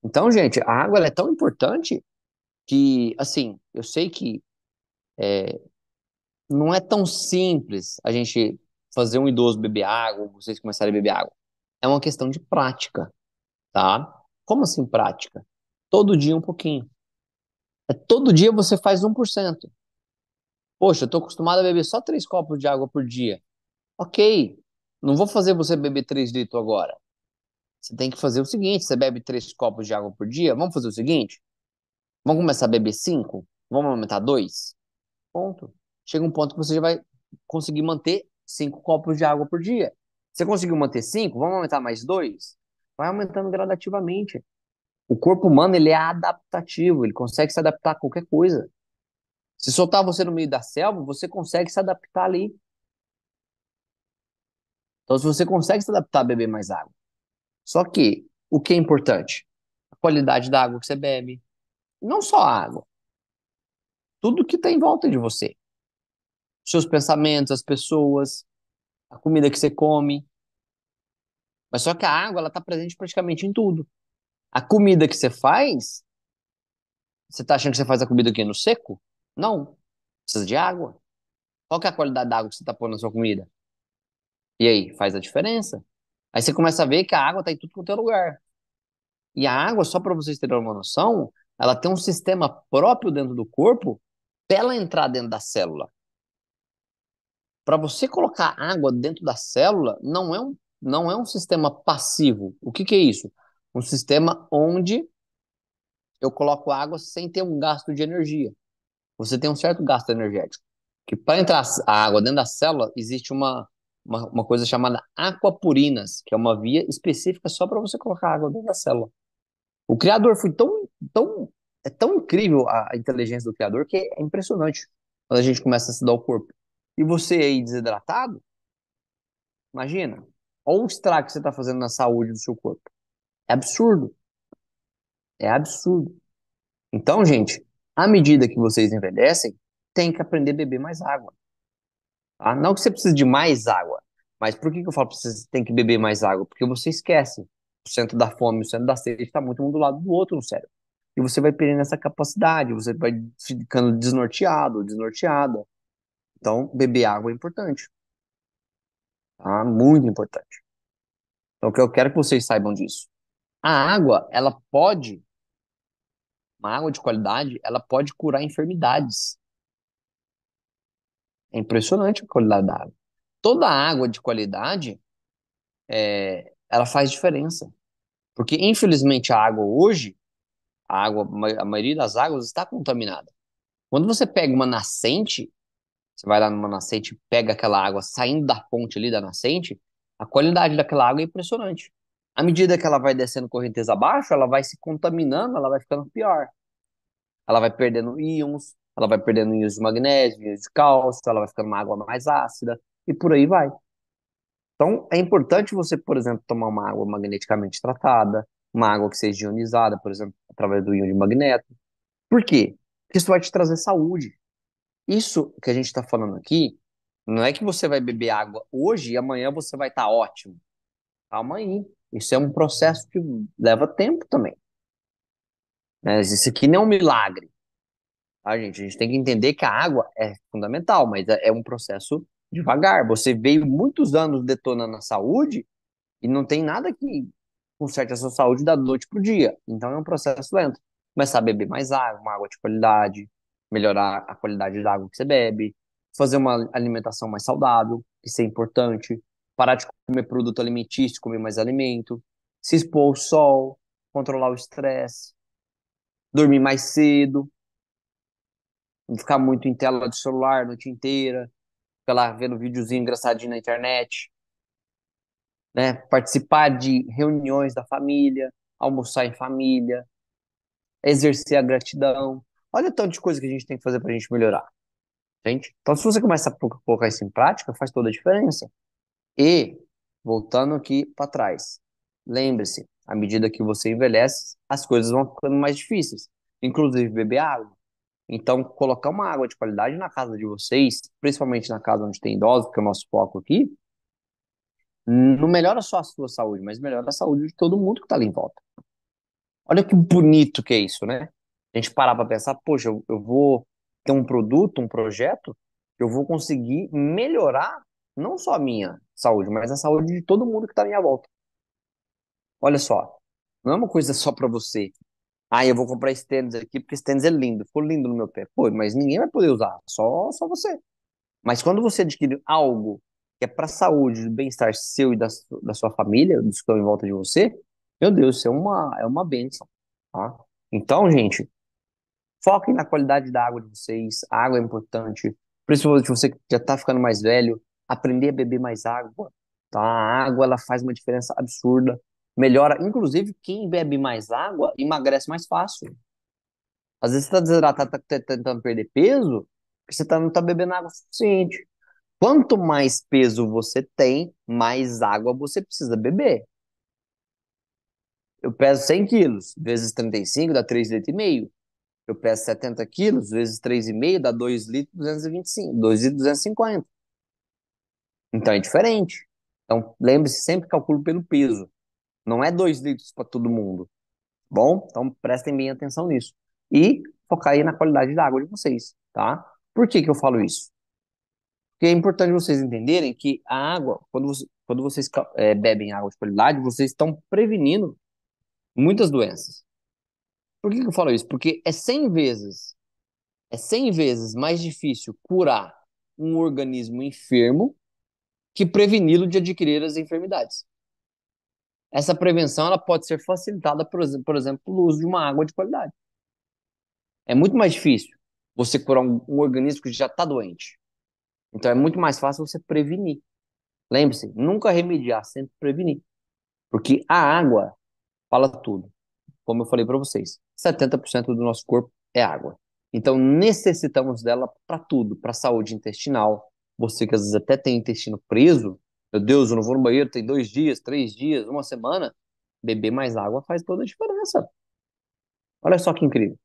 Então, gente, a água ela é tão importante que, assim, eu sei que não é tão simples a gente fazer um idoso beber água, ou vocês começarem a beber água. É uma questão de prática, tá? Como assim prática? Todo dia um pouquinho. Todo dia você faz 1%. Poxa, eu tô acostumado a beber só 3 copos de água por dia. Ok, não vou fazer você beber 3 litros agora. Você tem que fazer o seguinte, você bebe 3 copos de água por dia, vamos fazer o seguinte? Vamos começar a beber 5? Vamos aumentar 2? Ponto. Chega um ponto que você já vai conseguir manter 5 copos de água por dia. Você conseguiu manter 5? Vamos aumentar mais 2? Vai aumentando gradativamente. O corpo humano, ele é adaptativo, ele consegue se adaptar a qualquer coisa. Se soltar você no meio da selva, você consegue se adaptar ali. Então, se você consegue se adaptar a beber mais água. Só que, o que é importante? A qualidade da água que você bebe. Não só a água. Tudo que está em volta de você. Os seus pensamentos, as pessoas, a comida que você come. Mas só que a água, ela está presente praticamente em tudo. A comida que você está achando que você faz a comida aqui no seco? Não. Precisa de água. Qual que é a qualidade da água que você está pondo na sua comida? E aí, faz a diferença? Aí você começa a ver que a água está em tudo quanto é lugar. E a água, só para vocês terem uma noção, ela tem um sistema próprio dentro do corpo para ela entrar dentro da célula. Para você colocar água dentro da célula, não é um sistema passivo. O que que é isso? Um sistema onde eu coloco água sem ter um gasto de energia. Você tem um certo gasto energético. Que para entrar a água dentro da célula, existe uma coisa chamada aquapurinas, que é uma via específica só para você colocar água dentro da célula. O criador foi é tão incrível a inteligência do criador que é impressionante quando a gente começa a estudar o corpo. E você aí desidratado, imagina, olha o estrago que você está fazendo na saúde do seu corpo. É absurdo, é absurdo. Então, gente, à medida que vocês envelhecem, tem que aprender a beber mais água. Tá? Não que você precise de mais água, mas por que que eu falo que você tem que beber mais água? Porque você esquece. O centro da fome, o centro da sede está muito um do lado do outro no cérebro. E você vai perdendo essa capacidade, você vai ficando desnorteado, desnorteada. Então, beber água é importante, tá? Muito importante. Então, o que eu quero que vocês saibam disso. A água, uma água de qualidade, ela pode curar enfermidades. É impressionante a qualidade da água. Toda água de qualidade, ela faz diferença. Porque, infelizmente, a água hoje, a maioria das águas está contaminada. Quando você pega uma nascente, você vai lá numa nascente e pega aquela água saindo da fonte ali da nascente, a qualidade daquela água é impressionante. À medida que ela vai descendo correnteza abaixo, ela vai se contaminando, ela vai ficando pior. Ela vai perdendo íons, ela vai perdendo íons de magnésio, íons de cálcio, ela vai ficando uma água mais ácida e por aí vai. Então, é importante você, por exemplo, tomar uma água magneticamente tratada, uma água que seja ionizada, por exemplo, através do íon de magneto. Por quê? Porque isso vai te trazer saúde. Isso que a gente está falando aqui, não é que você vai beber água hoje e amanhã você vai estar ótimo. Calma aí. Isso é um processo que leva tempo também. Né? Isso aqui não é um milagre. Tá, gente? A gente tem que entender que a água é fundamental, mas é um processo devagar. Você veio muitos anos detonando a saúde e não tem nada que conserte a sua saúde da noite pro dia. Então é um processo lento. Começar a beber mais água, uma água de qualidade, melhorar a qualidade da água que você bebe, fazer uma alimentação mais saudável, isso é importante, parar de comer produto alimentício, comer mais alimento, se expor ao sol, controlar o estresse, dormir mais cedo, não ficar muito em tela de celular a noite inteira, ficar lá vendo videozinho engraçadinho na internet, né? Participar de reuniões da família, almoçar em família, exercer a gratidão. Olha o tanto de coisa que a gente tem que fazer para a gente melhorar, gente. Então, se você começa a colocar isso em prática, faz toda a diferença. E, voltando aqui para trás, lembre-se, à medida que você envelhece, as coisas vão ficando mais difíceis, inclusive beber água. Então, colocar uma água de qualidade na casa de vocês, principalmente na casa onde tem idosos, que é o nosso foco aqui, não melhora só a sua saúde, mas melhora a saúde de todo mundo que está ali em volta. Olha que bonito que é isso, né? A gente parar para pensar, poxa, eu vou ter um produto, um projeto, eu vou conseguir melhorar não só a minha saúde, mas a saúde de todo mundo que está à minha volta. Olha só, não é uma coisa só para você. Ah, eu vou comprar esse tênis aqui porque esse tênis é lindo, ficou lindo no meu pé. Pô, mas ninguém vai poder usar, só você. Mas quando você adquire algo que é para a saúde, do bem-estar seu e da sua família, dos que estão em volta de você, meu Deus, isso é uma bênção, tá? Então, gente, foquem na qualidade da água de vocês. A água é importante. Principalmente você que já está ficando mais velho, aprender a beber mais água, tá? A água, ela faz uma diferença absurda. Melhora, inclusive, quem bebe mais água emagrece mais fácil. Às vezes você está desidratado, está tentando perder peso, porque você não está bebendo água o suficiente. Quanto mais peso você tem, mais água você precisa beber. Eu peso 100 quilos, vezes 35 dá 3,5 litros. Eu peso 70 quilos, vezes 3,5 dá 2 litros 225, 2 litros 250. Então é diferente. Então lembre-se, sempre calculo pelo peso. Não é 2 litros para todo mundo. Bom? Então prestem bem atenção nisso. E focar aí na qualidade da água de vocês, tá? Por que que eu falo isso? Porque é importante vocês entenderem que a água, quando vocês bebem água de qualidade, vocês estão prevenindo muitas doenças. Por que que eu falo isso? Porque é 100 vezes mais difícil curar um organismo enfermo que preveni-lo de adquirir as enfermidades. Essa prevenção ela pode ser facilitada, por exemplo, pelo uso de uma água de qualidade. É muito mais difícil você curar um organismo que já está doente. Então é muito mais fácil você prevenir. Lembre-se, nunca remediar, sempre prevenir. Porque a água fala tudo. Como eu falei para vocês, 70% do nosso corpo é água. Então necessitamos dela para tudo, para a saúde intestinal. Você que às vezes até tem intestino preso, meu Deus, eu não vou no banheiro, tem 2 dias, 3 dias, uma semana. Beber mais água faz toda a diferença. Olha só que incrível,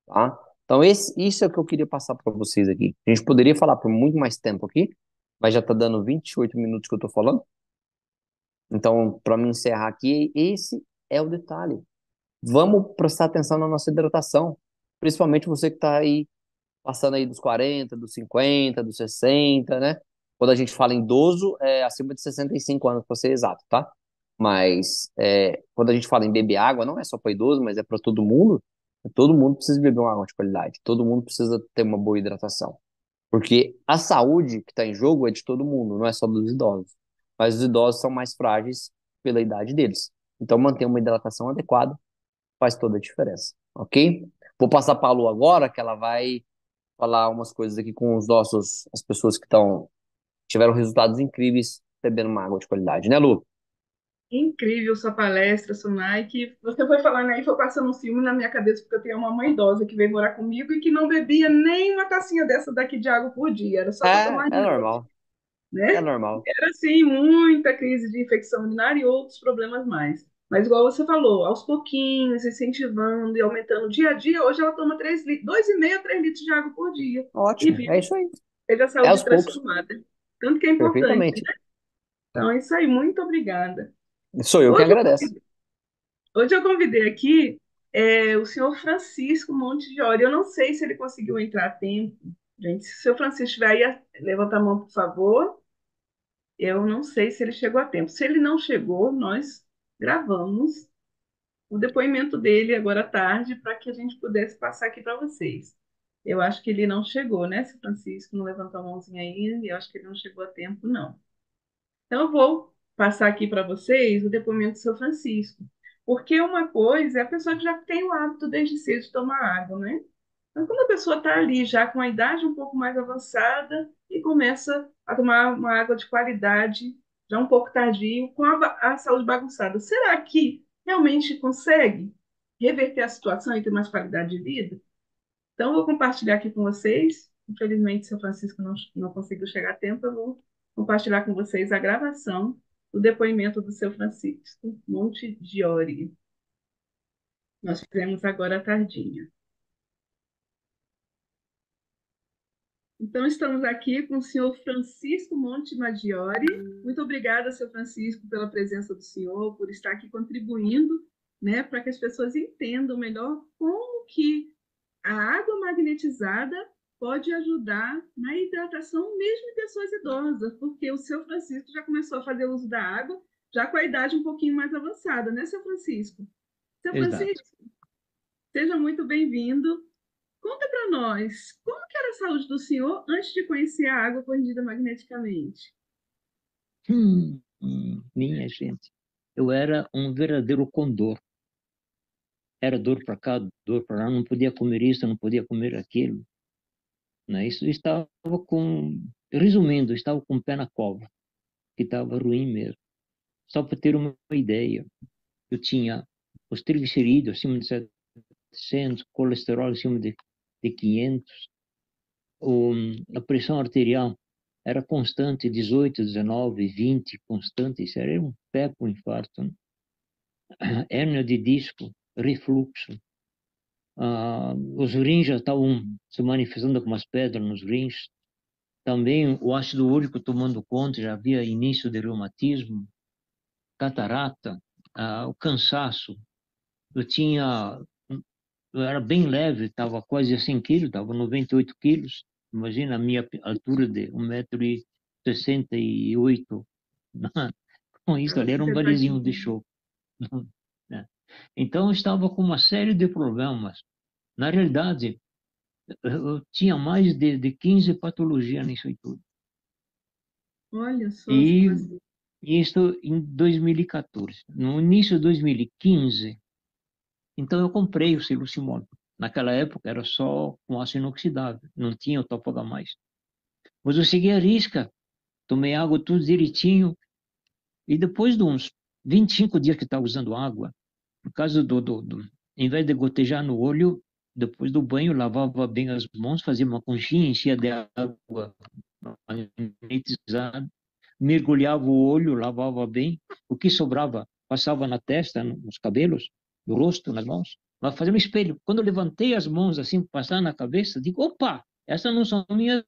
tá? Então isso é o que eu queria passar para vocês aqui. A gente poderia falar por muito mais tempo aqui, mas já está dando 28 minutos que eu estou falando. Então, para me encerrar aqui, esse é o detalhe. Vamos prestar atenção na nossa hidratação. Principalmente você que está aí, passando aí dos 40, dos 50, dos 60, né? Quando a gente fala em idoso, é acima de 65 anos, para ser exato, tá? Mas quando a gente fala em beber água, não é só para idoso, mas é para todo mundo. Todo mundo precisa beber uma água de qualidade. Todo mundo precisa ter uma boa hidratação. Porque a saúde que está em jogo é de todo mundo, não é só dos idosos. Mas os idosos são mais frágeis pela idade deles. Então, manter uma hidratação adequada faz toda a diferença, ok? Vou passar para a Lu agora, que ela vai falar umas coisas aqui com as pessoas que tiveram resultados incríveis bebendo uma água de qualidade, né, Lu? Incrível sua palestra, Sunai, que você foi falando aí, foi passando um filme na minha cabeça, porque eu tenho uma mãe idosa que veio morar comigo e que não bebia nem uma tacinha dessa daqui de água por dia, era só para tomar É remédio, normal, é né? normal. Era assim, muita crise de infecção urinária e outros problemas mais. Mas igual você falou, aos pouquinhos, incentivando e aumentando dia a dia, hoje ela toma 3 litros, 2,5 a 3 litros de água por dia. E Ótimo, é vive, isso aí. teve a É saúde aos poucos, transformada. Tanto que é importante, perfeitamente. né? Então, é isso aí, muito obrigada. Sou eu que Hoje agradeço. Hoje eu convidei aqui o senhor Francisco Monte de Ori. Eu não sei se ele conseguiu entrar a tempo. Gente, se o senhor Francisco estiver aí, levanta a mão, por favor. Eu não sei se ele chegou a tempo. Se ele não chegou, nós gravamos o depoimento dele agora à tarde para que a gente pudesse passar aqui para vocês. Eu acho que ele não chegou, né? Se o Francisco não levantou a mãozinha aí, eu acho que ele não chegou a tempo, não. Então, eu vou passar aqui para vocês o depoimento do seu Francisco. Porque uma coisa é a pessoa que já tem o hábito desde cedo de tomar água, né? Então, quando a pessoa está ali já com a idade um pouco mais avançada e começa a tomar uma água de qualidade, já um pouco tardio, com a saúde bagunçada, será que realmente consegue reverter a situação e ter mais qualidade de vida? Então, eu vou compartilhar aqui com vocês. Infelizmente, seu Francisco não conseguiu chegar a tempo. Eu vou compartilhar com vocês a gravação do depoimento do seu Francisco Monte Giori. Nós fizemos agora à tardinha. Então, estamos aqui com o senhor Francisco Monte Maggiore. Muito obrigada, senhor Francisco, pela presença do senhor, por estar aqui contribuindo, né, para que as pessoas entendam melhor como que a água magnetizada pode ajudar na hidratação mesmo em pessoas idosas, porque o seu Francisco já começou a fazer uso da água já com a idade um pouquinho mais avançada, né, seu Francisco? Seu Exato. Francisco, seja muito bem-vindo. Conta para nós, como que era a saúde do senhor antes de conhecer a água corrigida magneticamente? Minha gente, eu era um verdadeiro condor. Era dor para cá, dor para lá, não podia comer isso, não podia comer aquilo. Né? Isso estava resumindo, estava com o pé na cova, que estava ruim mesmo. Só para ter uma ideia, eu tinha os triglicerídeos acima de 700, colesterol acima de 500, a pressão arterial era constante, 18, 19, 20, constante, isso era um pé para o infarto. Né? Hérnia de disco, refluxo. Os rins já estavam se manifestando com umas pedras nos rins. Também o ácido úrico tomando conta, já havia início de reumatismo, catarata, o cansaço. Eu era bem leve, estava quase a 100 quilos, estava 98 quilos. Imagina a minha altura de 1,68 m. Com isso ali era um galezinho de show. Então eu estava com uma série de problemas. Na realidade, Eu tinha mais de 15 patologias nisso aí tudo. Olha só, E Sebastião. isso em 2014. No início de 2015, então eu comprei o silucimol. Naquela época era só com aço inoxidável, não tinha o Top H+. Mas eu segui a risca, tomei água tudo direitinho, e depois de uns 25 dias que estava usando água, por causa em vez de gotejar no olho, depois do banho, lavava bem as mãos, fazia uma conchinha, enchia de água magnetizada, mergulhava o olho, lavava bem, o que sobrava passava na testa, nos cabelos, no rosto, nas mãos, mas fazia no espelho. Quando eu levantei as mãos assim, passar na cabeça, digo, opa, essas não são minhas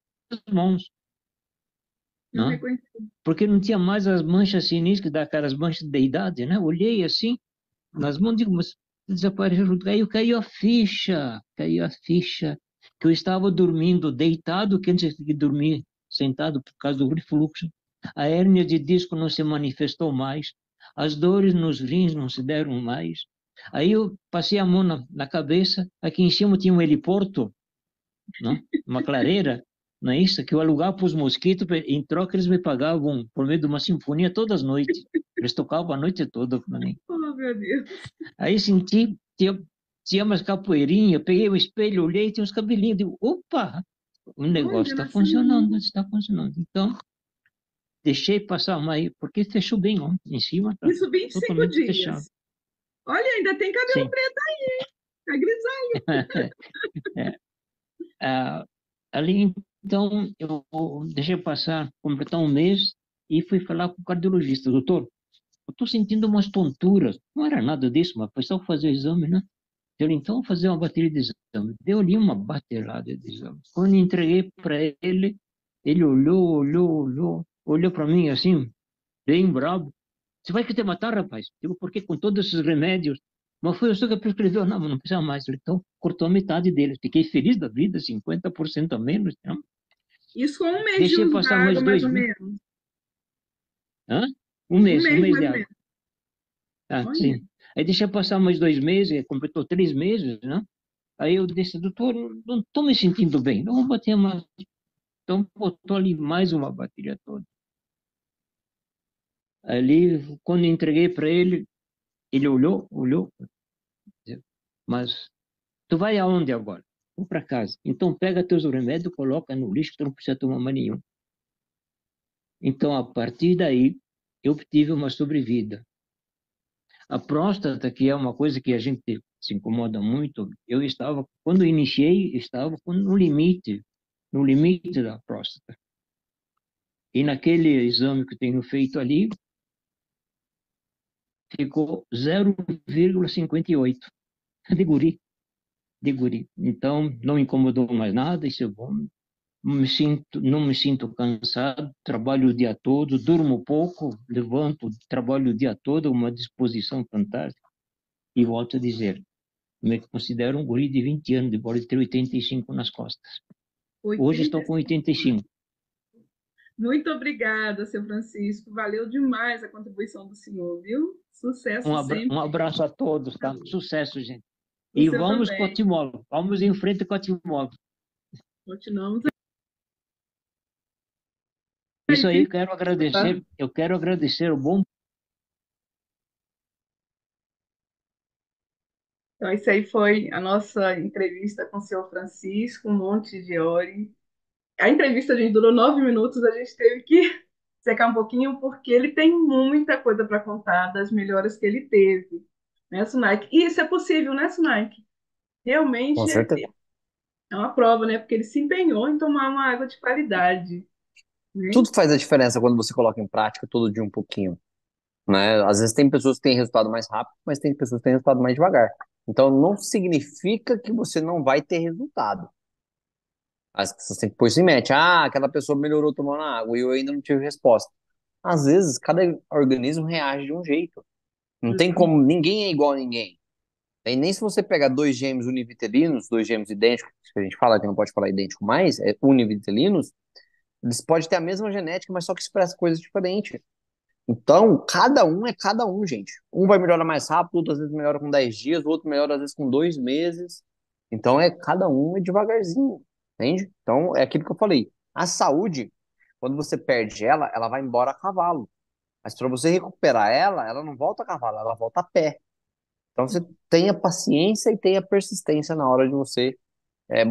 mãos, Não né? reconheci. Porque não tinha mais as manchas sinistras, daquelas manchas de idade, né? Olhei assim, nas mãos, digo, mas desapareceu, caiu a ficha, que eu estava dormindo deitado, que antes de dormir sentado por causa do refluxo, a hérnia de disco não se manifestou mais, as dores nos rins não se deram mais, aí eu passei a mão na cabeça, aqui em cima tinha um heliporto, não? Uma clareira, não é isso? Que eu alugava para os mosquitos, em troca eles me pagavam por meio de uma sinfonia todas as noites, eles tocavam a noite toda para mim. Oh, meu Deus. Aí senti, tinha umas capoeirinhas, peguei o espelho, olhei, tinha uns cabelinhos, digo, opa, o negócio Olha, está nasceu funcionando, um. está funcionando. Então, deixei passar mais, porque fechou bem, ó, em cima está Isso 25 totalmente fechado. dias. Olha, ainda tem cabelo Sim. preto aí, tá grisalho. É, ah, ali, então, eu deixei passar, completar um mês e fui falar com o cardiologista, doutor, eu estou sentindo umas tonturas. Não era nada disso, mas foi só fazer o exame, né? Eu então vou fazer uma bateria de exame. Deu ali uma baterada de exame. Quando entreguei para ele, ele olhou para mim assim, bem bravo. Você vai querer matar, rapaz? Digo, porque com todos esses remédios? Mas foi o senhor que prescreveu. Não, mas não precisa mais. Então, cortou a metade deles. Fiquei feliz da vida, 50% a menos. Não? Isso com um mês de Deixei uso da passar mais água, mais dois ou meses. menos. Hã? Um Um mês, mês mais de ou água. menos. Ah, Olha, sim. Aí deixei passar mais 2 meses, completou 3 meses, né? Aí eu disse, doutor, não estou me sentindo bem, não vou bater mais. Então botou ali mais uma bateria toda. Ali, quando entreguei para ele olhou, mas tu vai aonde agora? Vou para casa. Então pega teus remédios, coloca no lixo, tu não precisa tomar mais nenhum. Então, a partir daí, eu tive uma sobrevida. A próstata, que é uma coisa que a gente se incomoda muito, quando iniciei, estava no limite da próstata. E naquele exame que eu tenho feito ali, ficou 0,58 de guri, de guri. Então, não incomodou mais nada, isso é bom. Não me sinto cansado, trabalho o dia todo, durmo pouco, levanto, trabalho o dia todo, uma disposição fantástica. E volto a dizer, me considero um guri de 20 anos, embora ter 85 nas costas. Hoje estou com 85. 85. Muito obrigada, seu Francisco. Valeu demais a contribuição do senhor, viu? Sucesso Um sempre. abraço a todos, tá? Sucesso, gente. O E seu vamos com a também. Timóvel. Vamos em frente com a Timóvel. Continuamos Isso aí, aí. eu quero agradecer o bom. Então, isso aí foi a nossa entrevista com o senhor Francisco Monte de Ori. A entrevista, gente, durou 9 minutos, a gente teve que secar um pouquinho, porque ele tem muita coisa para contar das melhoras que ele teve, né, Sunaik? E isso é possível, né, Sunaik? Com Realmente certeza. é uma prova, né? Porque ele se empenhou em tomar uma água de qualidade, né? Tudo faz a diferença quando você coloca em prática todo dia um pouquinho, né? Às vezes tem pessoas que têm resultado mais rápido, mas tem pessoas que têm resultado mais devagar. Então não significa que você não vai ter resultado. As pessoas têm que pôr isso em mente. Ah, aquela pessoa melhorou tomando água e eu ainda não tive resposta. Às vezes cada organismo reage de um jeito. Não tem Exato. como, ninguém é igual a ninguém. E nem se você pegar dois gêmeos univitelinos, dois gêmeos idênticos, que a gente fala que não pode falar idêntico mais, é univitelinos, eles podem ter a mesma genética, mas só que expressa coisas diferentes. Então, cada um é cada um, gente. Um vai melhorar mais rápido, outro às vezes melhora com 10 dias, o outro melhora às vezes com 2 meses. Então é cada um devagarzinho, entende? Então é aquilo que eu falei. A saúde, quando você perde ela, ela vai embora a cavalo. Mas para você recuperar ela, ela não volta a cavalo, ela volta a pé. Então você tenha paciência e tenha persistência na hora de você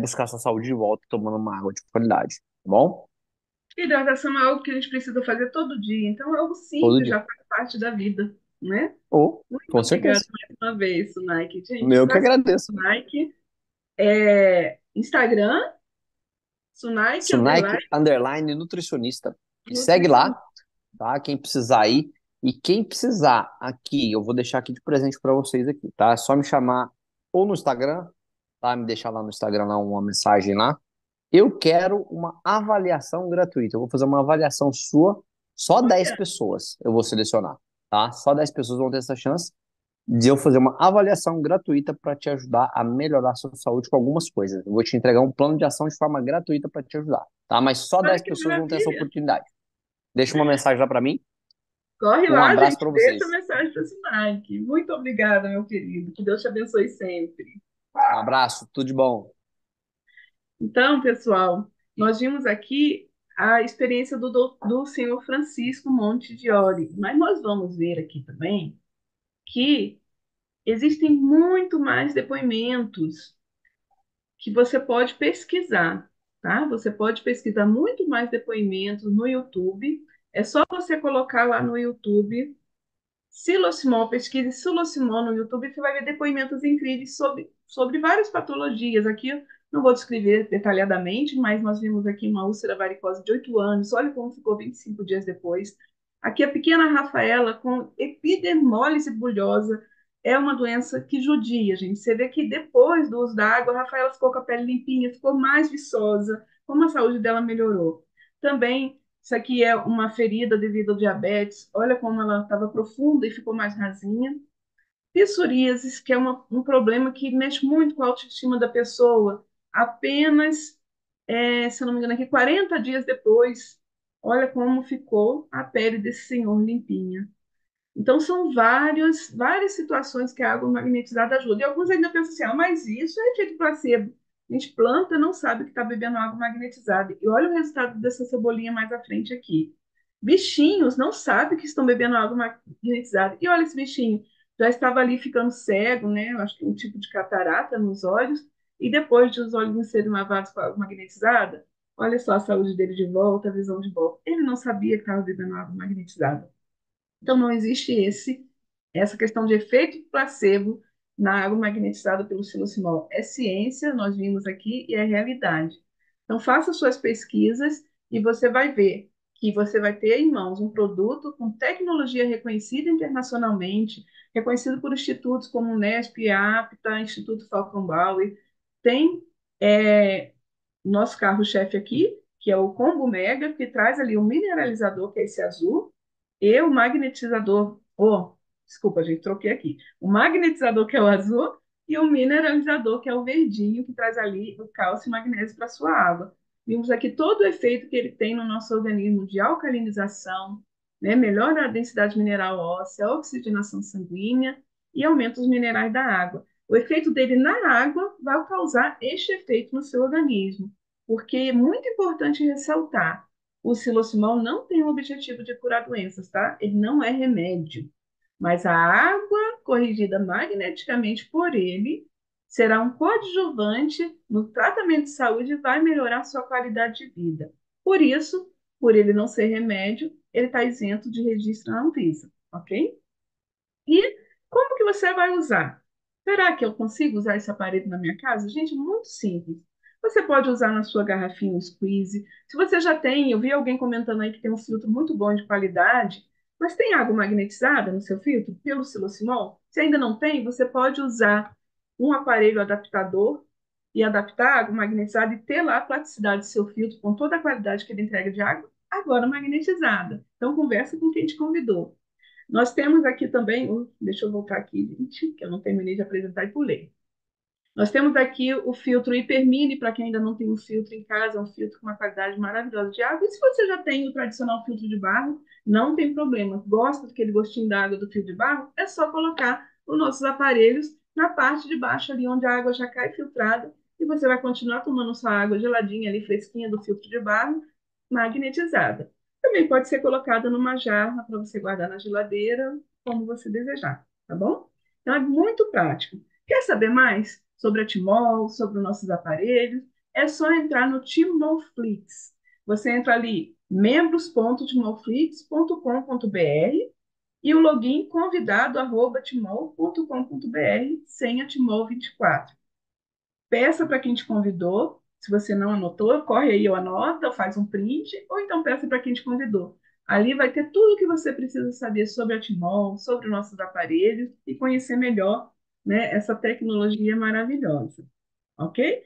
buscar sua saúde de volta, tomando uma água de qualidade, tá bom? Hidratação é algo que a gente precisa fazer todo dia, então é algo Todo simples, dia. já faz parte da vida, né? Ou, Muito com obrigada certeza. mais uma vez, Nike. Gente, Eu que para seguir agradeço. o Nike, Instagram, Sunike Sunike Underline Underline Nutricionista. Me segue Nutricionista. lá, tá? Quem precisar ir. E quem precisar aqui, eu vou deixar aqui de presente para vocês aqui, tá? É só me chamar ou no Instagram, tá? Me deixar lá no Instagram lá uma mensagem lá. Eu quero uma avaliação gratuita. Eu vou fazer uma avaliação sua, só 10 Olha, pessoas eu vou selecionar, tá? Só 10 pessoas vão ter essa chance de eu fazer uma avaliação gratuita para te ajudar a melhorar a sua saúde com algumas coisas. Eu vou te entregar um plano de ação de forma gratuita para te ajudar, tá? Mas só olha 10 que pessoas vão ter essa maravilha. oportunidade. Deixa uma mensagem lá para mim. Corre Um lá, abraço gente, para deixa a vocês. mensagem para o Sunike. Muito obrigada, meu querido. Que Deus te abençoe sempre. Um abraço, tudo de bom. Então, pessoal, nós vimos aqui a experiência do senhor Francisco Monte de Ori, mas nós vamos ver aqui também que existem muito mais depoimentos que você pode pesquisar, tá? Você pode pesquisar muito mais depoimentos no YouTube. É só você colocar lá no YouTube Silocimol, pesquise Silocimol no YouTube, você vai ver depoimentos incríveis sobre várias patologias. Aqui eu não vou descrever detalhadamente, mas nós vimos aqui uma úlcera varicosa de 8 anos, olha como ficou 25 dias depois. Aqui a pequena Rafaela com epidermólise bulhosa, é uma doença que judia, gente. Você vê que depois do uso da água, a Rafaela ficou com a pele limpinha, ficou mais viçosa, como a saúde dela melhorou. Também isso aqui é uma ferida devido ao diabetes. Olha como ela estava profunda e ficou mais rasinha. Psoríasis, que é um problema que mexe muito com a autoestima da pessoa. Apenas, se eu não me engano, aqui 40 dias depois, olha como ficou a pele desse senhor limpinha. Então, são várias situações que a água magnetizada ajuda. E alguns ainda pensam assim, mas isso é efeito placebo. A gente planta, não sabe que está bebendo água magnetizada. E olha o resultado dessa cebolinha mais à frente aqui. Bichinhos não sabem que estão bebendo água magnetizada. E olha esse bichinho, já estava ali ficando cego, né? Eu acho que é um tipo de catarata nos olhos. E depois de os olhos serem lavados com água magnetizada, olha só a saúde dele de volta, a visão de volta. Ele não sabia que estava bebendo água magnetizada. Então, não existe essa questão de efeito placebo na água magnetizada pelo silocimol. É ciência, nós vimos aqui, e é realidade. Então, faça suas pesquisas e você vai ver que você vai ter em mãos um produto com tecnologia reconhecida internacionalmente, reconhecido por institutos como o Nesp, APTA, Instituto Falcon Bauer. Tem nosso carro-chefe aqui, que é o Combo Mega, que traz ali o mineralizador, que é esse azul, e o magnetizador, desculpa, gente, troquei aqui. O magnetizador, que é o azul, e o mineralizador, que é o verdinho, que traz ali o cálcio e magnésio para a sua água. Vimos aqui todo o efeito que ele tem no nosso organismo de alcalinização, né? Melhora a densidade mineral óssea, oxigenação sanguínea e aumenta os minerais da água. O efeito dele na água vai causar este efeito no seu organismo, porque é muito importante ressaltar o silocimol não tem o objetivo de curar doenças, tá? Ele não é remédio. Mas a água corrigida magneticamente por ele será um coadjuvante no tratamento de saúde e vai melhorar sua qualidade de vida. Por isso, por ele não ser remédio, ele está isento de registro na Anvisa, ok? E como que você vai usar? Será que eu consigo usar esse aparelho na minha casa? Gente, muito simples. Você pode usar na sua garrafinha squeeze. Se você já tem, eu vi alguém comentando aí que tem um filtro muito bom de qualidade, mas tem água magnetizada no seu filtro pelo silocimol? Se ainda não tem, você pode usar um aparelho adaptador e adaptar a água magnetizada e ter lá a praticidade do seu filtro com toda a qualidade que ele entrega de água, agora magnetizada. Então, conversa com quem te convidou. Nós temos aqui também, deixa eu voltar aqui, gente, que eu não terminei de apresentar e pulei. Nós temos aqui o filtro Hipermini, para quem ainda não tem um filtro em casa, é um filtro com uma qualidade maravilhosa de água. E se você já tem o tradicional filtro de barro, não tem problema. Gosta daquele gostinho da água do filtro de barro? É só colocar os nossos aparelhos na parte de baixo ali, onde a água já cai filtrada, e você vai continuar tomando sua água geladinha ali, fresquinha do filtro de barro, magnetizada. Também pode ser colocada numa jarra para você guardar na geladeira, como você desejar, tá bom? Então é muito prático. Quer saber mais sobre a Timol, sobre os nossos aparelhos? É só entrar no Timolflix. Você entra ali, membros.timolflix.com.br e o login convidado@timol.com.br, senha Timol24. Peça para quem te convidou. Se você não anotou, corre aí ou anota, ou faz um print, ou então peça para quem te convidou. Ali vai ter tudo o que você precisa saber sobre a Timol, sobre os nossos aparelhos e conhecer melhor, né, essa tecnologia maravilhosa. Ok?